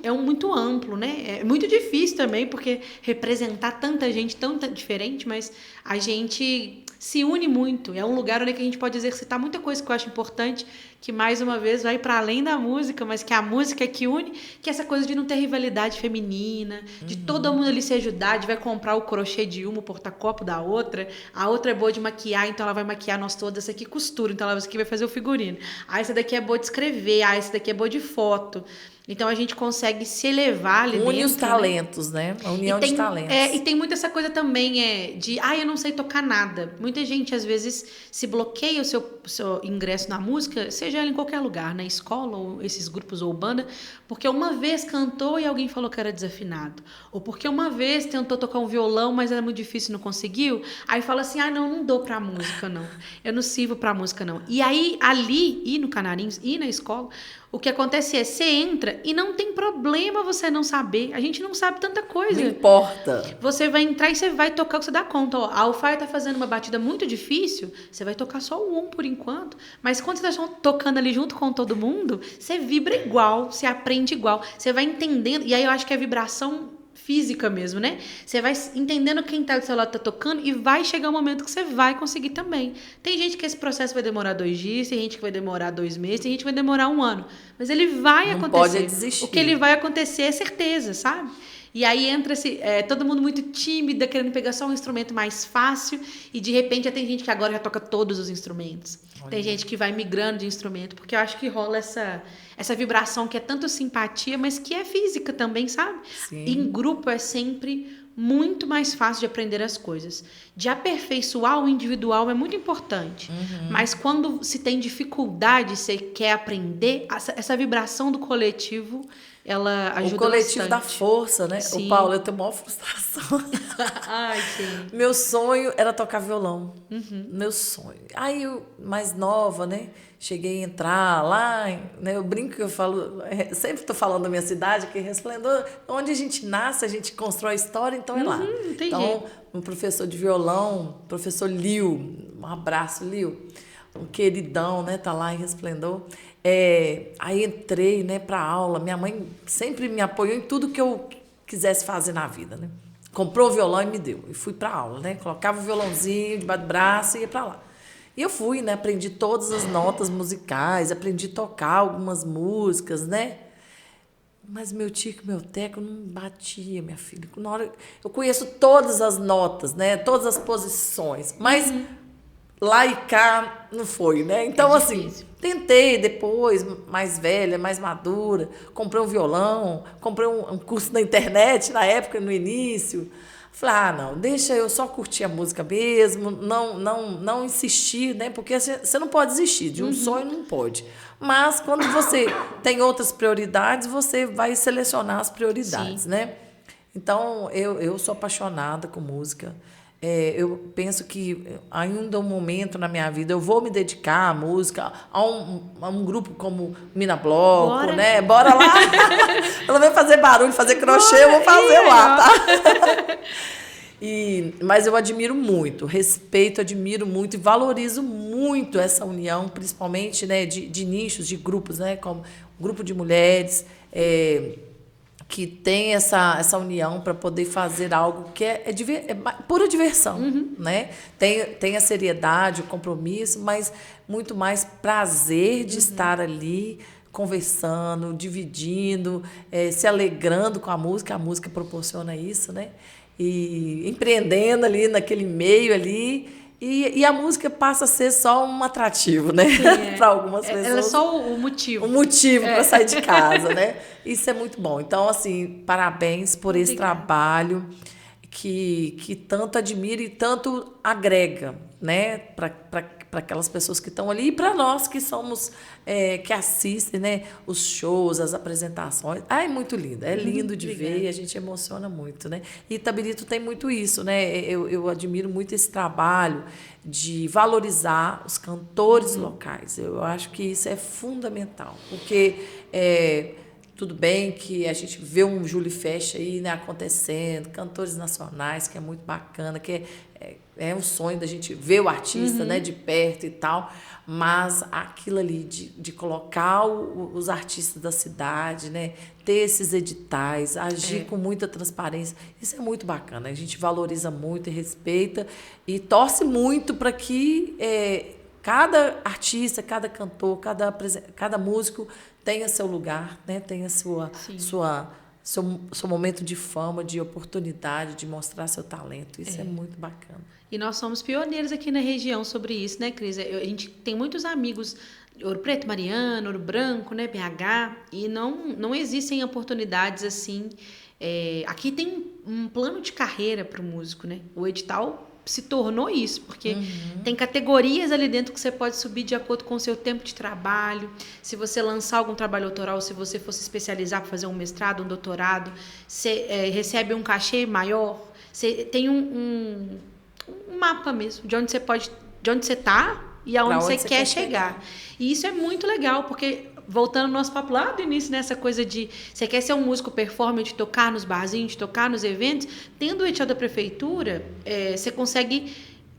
S2: amplo, né? É muito difícil também, porque representar tanta gente tão diferente, mas a gente se une muito. É um lugar onde a gente pode exercitar muita coisa que eu acho importante, que mais uma vez vai para além da música, mas que a música é que une, que é essa coisa de não ter rivalidade feminina, de todo mundo ali se ajudar, de vai comprar o crochê de uma, o porta-copo da outra, a outra é boa de maquiar, então ela vai maquiar nós todas, essa aqui costura, então essa aqui vai fazer o figurino. Essa daqui é boa de escrever, essa daqui é boa de foto. Então a gente consegue se elevar ali
S1: Une
S2: dentro,
S1: os talentos, né? A união de talentos.
S2: E tem muito essa coisa também de, eu não sei tocar nada. Muita gente, às vezes, se bloqueia o seu ingresso na música, seja ela em qualquer lugar, na escola, ou esses grupos ou banda, porque uma vez cantou e alguém falou que era desafinado. Ou porque uma vez tentou tocar um violão, mas era muito difícil e não conseguiu. Aí fala assim, não dou pra música, não. Eu não sirvo pra música, não. E aí, ali, e no Canarinhos, e na escola, o que acontece é, você entra e não tem problema você não saber. A gente não sabe tanta coisa.
S1: Não importa.
S2: Você vai entrar e você vai tocar o que você dá conta. Ó, a Alfaia tá fazendo uma batida muito difícil, você vai tocar só o por enquanto. Mas quando você tá tocando ali junto com todo mundo, você vibra igual, você aprende igual. Você vai entendendo. E aí eu acho que é vibração física mesmo, né? Você vai entendendo quem tá do seu lado tá tocando e vai chegar um momento que você vai conseguir também. Tem gente que esse processo vai demorar 2 dias, tem gente que vai demorar 2 meses, tem gente que vai demorar 1 ano. Mas ele vai acontecer.
S1: Não pode desistir.
S2: O que ele vai acontecer é certeza, sabe? E aí entra todo mundo muito tímido, querendo pegar só um instrumento mais fácil, e de repente já tem gente que agora já toca todos os instrumentos. Olha. Tem gente que vai migrando de instrumento, porque eu acho que rola essa vibração que é tanto simpatia, mas que é física também, sabe?
S1: Sim.
S2: Em grupo é sempre muito mais fácil de aprender as coisas. De aperfeiçoar o individual é muito importante. Uhum. Mas quando se tem dificuldade, você quer aprender, essa vibração do coletivo, ela ajuda bastante.
S1: O coletivo dá força, né?
S2: Sim.
S1: O Paulo, eu tenho maior frustração.
S2: Ai, sim.
S1: Meu sonho era tocar violão.
S2: Uhum.
S1: Meu sonho. Aí eu, mais nova, né? Cheguei a entrar lá, né? Eu brinco que eu falo, sempre estou falando da minha cidade, que é Resplendor, onde a gente nasce, a gente constrói história, então é lá.
S2: Entendi.
S1: Então, um professor de violão, professor Lio, um abraço, Lio, um queridão, né? Tá lá em Resplendor. Aí entrei, né, para aula. Minha mãe sempre me apoiou em tudo que eu quisesse fazer na vida, né? Comprou o violão e me deu. E fui para aula, né? Colocava o violãozinho debaixo do braço e ia para lá. E eu fui, né? Aprendi todas as notas musicais, aprendi a tocar algumas músicas, né? Mas meu tico, meu teco não batia, minha filha. Na hora, eu conheço todas as notas, né? Todas as posições, mas lá e cá não foi, né? Então, assim, tentei depois, mais velha, mais madura, comprei um violão, comprei um curso na internet, na época, no início. Falei, não, deixa eu só curtir a música mesmo, não insistir, né? Porque você não pode desistir, de um sonho não pode. Mas quando você tem outras prioridades, você vai selecionar as prioridades,
S2: Sim.
S1: né? Então, eu sou apaixonada com música. Eu penso que ainda um momento na minha vida eu vou me dedicar à música, a um grupo como Mina Bloco,
S2: Bora.
S1: né? Bora lá! Ela vai fazer barulho, fazer crochê, eu vou fazer lá, tá? Mas eu admiro muito, respeito, admiro muito e valorizo muito essa união, principalmente, né, de nichos, de grupos, né? Como o grupo de mulheres, que tem essa união para poder fazer algo que é pura diversão, né? Tem a seriedade, o compromisso, mas muito mais prazer de estar ali conversando, dividindo, se alegrando com a música proporciona isso, né? E empreendendo ali naquele meio ali. E a música passa a ser só um atrativo, né? Para algumas pessoas.
S2: Ela é só o motivo.
S1: O motivo para sair de casa, né? Isso é muito bom. Então, assim, parabéns por esse trabalho que tanto admira e tanto agrega, né? Para aquelas pessoas que estão ali e para nós que somos, que assistem, né? Os shows, as apresentações. É muito lindo. É lindo de ver e a gente emociona muito, né? E Itabirito tem muito isso, né? Eu admiro muito esse trabalho de valorizar os cantores locais. Eu acho que isso é fundamental, porque tudo bem que a gente vê um Júlio Fest aí, né, acontecendo, cantores nacionais, que é muito bacana, que é um sonho da gente ver o artista, né, de perto e tal, mas aquilo ali de colocar os artistas da cidade, né, ter esses editais, agir com muita transparência, isso é muito bacana. A gente valoriza muito e respeita e torce muito para que cada artista, cada cantor, cada músico tenha seu lugar, né? Tenha seu momento de fama, de oportunidade, de mostrar seu talento. Isso é muito bacana.
S2: E nós somos pioneiros aqui na região sobre isso, né, Cris? A gente tem muitos amigos Ouro Preto, Mariana, Ouro Branco, né, BH, e não existem oportunidades assim. Aqui tem um plano de carreira para o músico, né? O edital se tornou isso, porque tem categorias ali dentro que você pode subir de acordo com o seu tempo de trabalho. Se você lançar algum trabalho autoral, se você for se especializar para fazer um mestrado, um doutorado, você recebe um cachê maior. Você tem um mapa mesmo de onde você está e aonde você quer chegar. E isso é muito legal, porque voltando ao nosso papo lá do início, nessa coisa de você quer ser um músico performer, de tocar nos barzinhos, de tocar nos eventos, tendo o edital da prefeitura, você consegue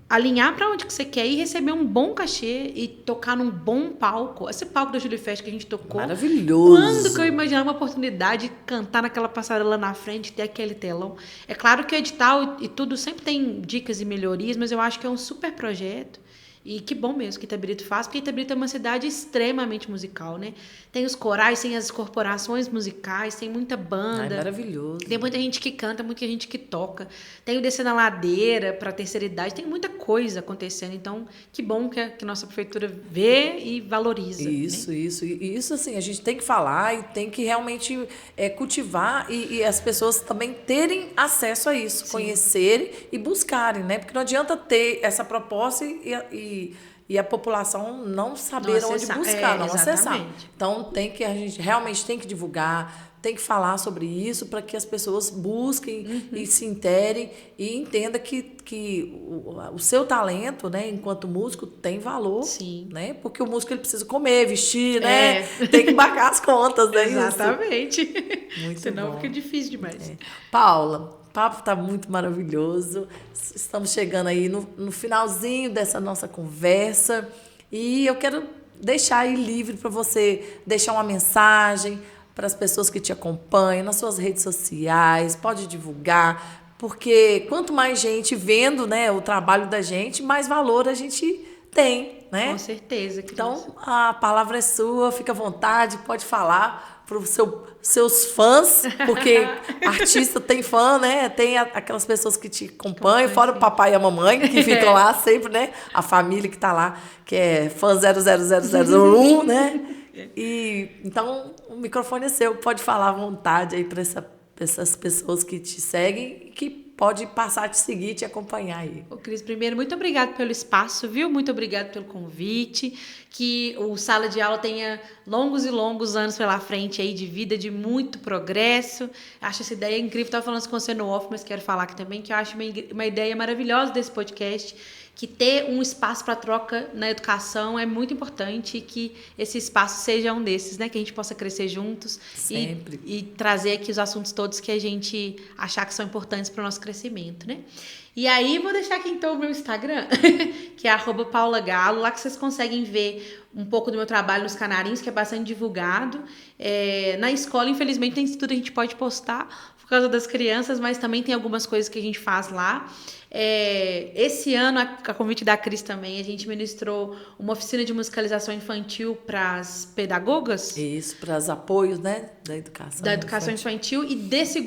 S2: alinhar para onde que você quer ir, receber um bom cachê e tocar num bom palco. Esse palco da Júlio Fest que a gente tocou.
S1: Maravilhoso!
S2: Quando que eu imaginava uma oportunidade de cantar naquela passarela na frente, ter aquele telão? É claro que o edital e tudo sempre tem dicas e melhorias, mas eu acho que é um super projeto. E que bom mesmo que Itabrito faz, porque Itabrito é uma cidade extremamente musical, né? Tem os corais, tem as corporações musicais, tem muita banda.
S1: Maravilhoso.
S2: Tem muita gente que canta, muita gente que toca. Tem o Descer na Ladeira para a terceira idade, tem muita coisa acontecendo. Então, que bom que nossa prefeitura vê e valoriza.
S1: Isso,
S2: né?
S1: isso. E isso, assim, a gente tem que falar e tem que realmente cultivar e as pessoas também terem acesso a isso, conhecerem e buscarem, né? Porque não adianta ter essa proposta e a população não saber onde buscar, não acessar. Então, a gente realmente tem que divulgar, tem que falar sobre isso para que as pessoas busquem e se interem e entendam que o seu talento, né, enquanto músico, tem valor.
S2: Sim.
S1: Né? Porque o músico ele precisa comer, vestir, né? Tem que pagar as contas, né?
S2: Exatamente.
S1: Muito
S2: Senão
S1: bom.
S2: fica difícil demais.
S1: Paula, o papo está muito maravilhoso. Estamos chegando aí no finalzinho dessa nossa conversa e eu quero deixar aí livre para você deixar uma mensagem para as pessoas que te acompanham nas suas redes sociais, pode divulgar, porque quanto mais gente vendo, né, o trabalho da gente, mais valor a gente tem, né?
S2: Com certeza.
S1: Então, a palavra é sua, fica à vontade, pode falar para os seus fãs, porque artista tem fã, né? Tem aquelas pessoas que te acompanham, fora o papai e a mamãe, que ficam lá sempre, né? A família que está lá, que é fã 00001, né? E então o microfone é seu, pode falar à vontade aí para essas pessoas que te seguem e que pode passar a te seguir, te acompanhar aí.
S2: Ô, Cris, primeiro, muito obrigada pelo espaço, viu? Muito obrigada pelo convite. Que o Sala de Aula tenha longos e longos anos pela frente aí de vida, de muito progresso. Acho essa ideia incrível. Estava falando isso com você no off, mas quero falar aqui também que eu acho uma ideia maravilhosa desse podcast, que ter um espaço para troca na educação é muito importante e que esse espaço seja um desses, né? Que a gente possa crescer juntos e trazer aqui os assuntos todos que a gente achar que são importantes para o nosso crescimento, né? E aí, vou deixar aqui então o meu Instagram, que é @paulagalo, lá que vocês conseguem ver um pouco do meu trabalho nos Canarinhos, que é bastante divulgado. Na escola, infelizmente, nem tudo a gente pode postar por causa das crianças, mas também tem algumas coisas que a gente faz lá. Esse ano, a convite da Cris também, a gente ministrou uma oficina de musicalização infantil para as pedagogas.
S1: Isso, para os apoios, né, da educação
S2: infantil. E desse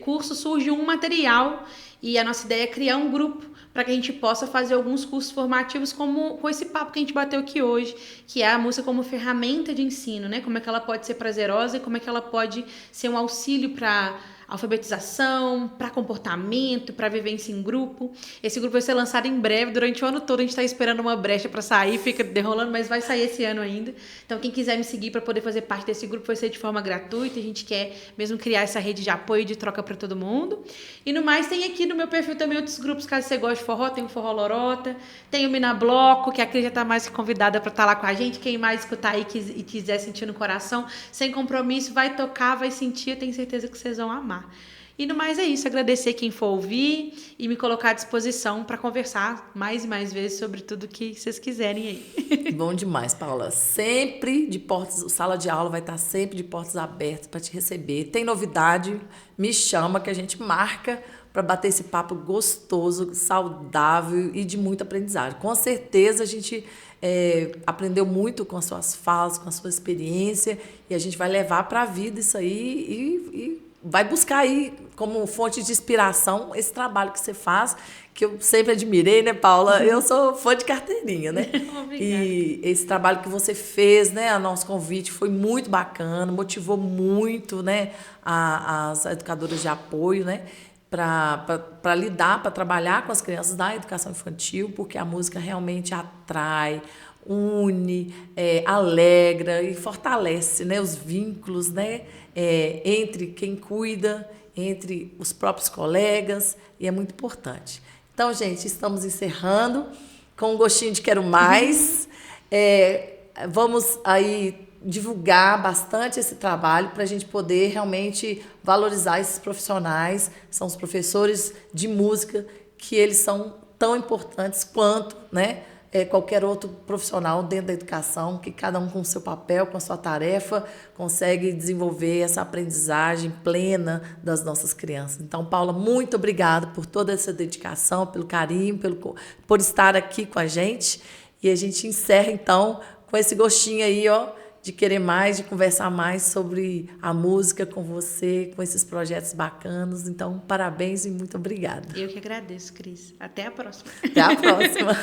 S2: curso surge um material e a nossa ideia é criar um grupo para que a gente possa fazer alguns cursos formativos com esse papo que a gente bateu aqui hoje, que é a música como ferramenta de ensino, né? Como é que ela pode ser prazerosa e como é que ela pode ser um auxílio para alfabetização, para comportamento, para vivência em grupo. Esse grupo vai ser lançado em breve, durante o ano todo. A gente está esperando uma brecha para sair, fica derrolando, mas vai sair esse ano ainda. Então, quem quiser me seguir para poder fazer parte desse grupo vai ser de forma gratuita. A gente quer mesmo criar essa rede de apoio e de troca para todo mundo. E no mais, tem aqui no meu perfil também outros grupos, caso você goste de forró, tem o Forró Lorota, tem o Mina Bloco, que a Cris já está mais convidada para estar lá com a gente. Quem mais escutar aí e quiser sentir no coração, sem compromisso, vai tocar, vai sentir, eu tenho certeza que vocês vão amar. E no mais é isso, agradecer quem for ouvir e me colocar à disposição para conversar mais e mais vezes sobre tudo que vocês quiserem aí.
S1: Bom demais, Paula. Sempre de portas, Sala de Aula vai estar sempre de portas abertas para te receber. Tem novidade, me chama que a gente marca para bater esse papo gostoso, saudável e de muito aprendizado. Com certeza a gente aprendeu muito com as suas falas, com a sua experiência e a gente vai levar para a vida isso aí e vai buscar aí como fonte de inspiração esse trabalho que você faz, que eu sempre admirei, né, Paula? Eu sou fã de carteirinha, né?
S2: Obrigada.
S1: E esse trabalho que você fez, né, a nosso convite, foi muito bacana, motivou muito, né, as educadoras de apoio, né, para lidar, para trabalhar com as crianças da educação infantil, porque a música realmente atrai, une, alegra e fortalece, né, os vínculos, né, entre quem cuida, entre os próprios colegas, e é muito importante. Então, gente, estamos encerrando com um gostinho de quero mais. Vamos aí divulgar bastante esse trabalho para a gente poder realmente valorizar esses profissionais. São os professores de música, que eles são tão importantes quanto, né, qualquer outro profissional dentro da educação, que cada um com o seu papel, com a sua tarefa, consegue desenvolver essa aprendizagem plena das nossas crianças. Então, Paula, muito obrigada por toda essa dedicação, pelo carinho, por estar aqui com a gente. E a gente encerra, então, com esse gostinho aí, ó, de querer mais, de conversar mais sobre a música com você, com esses projetos bacanas. Então, parabéns e muito obrigada.
S2: Eu que agradeço, Cris. Até a próxima.
S1: Até a próxima.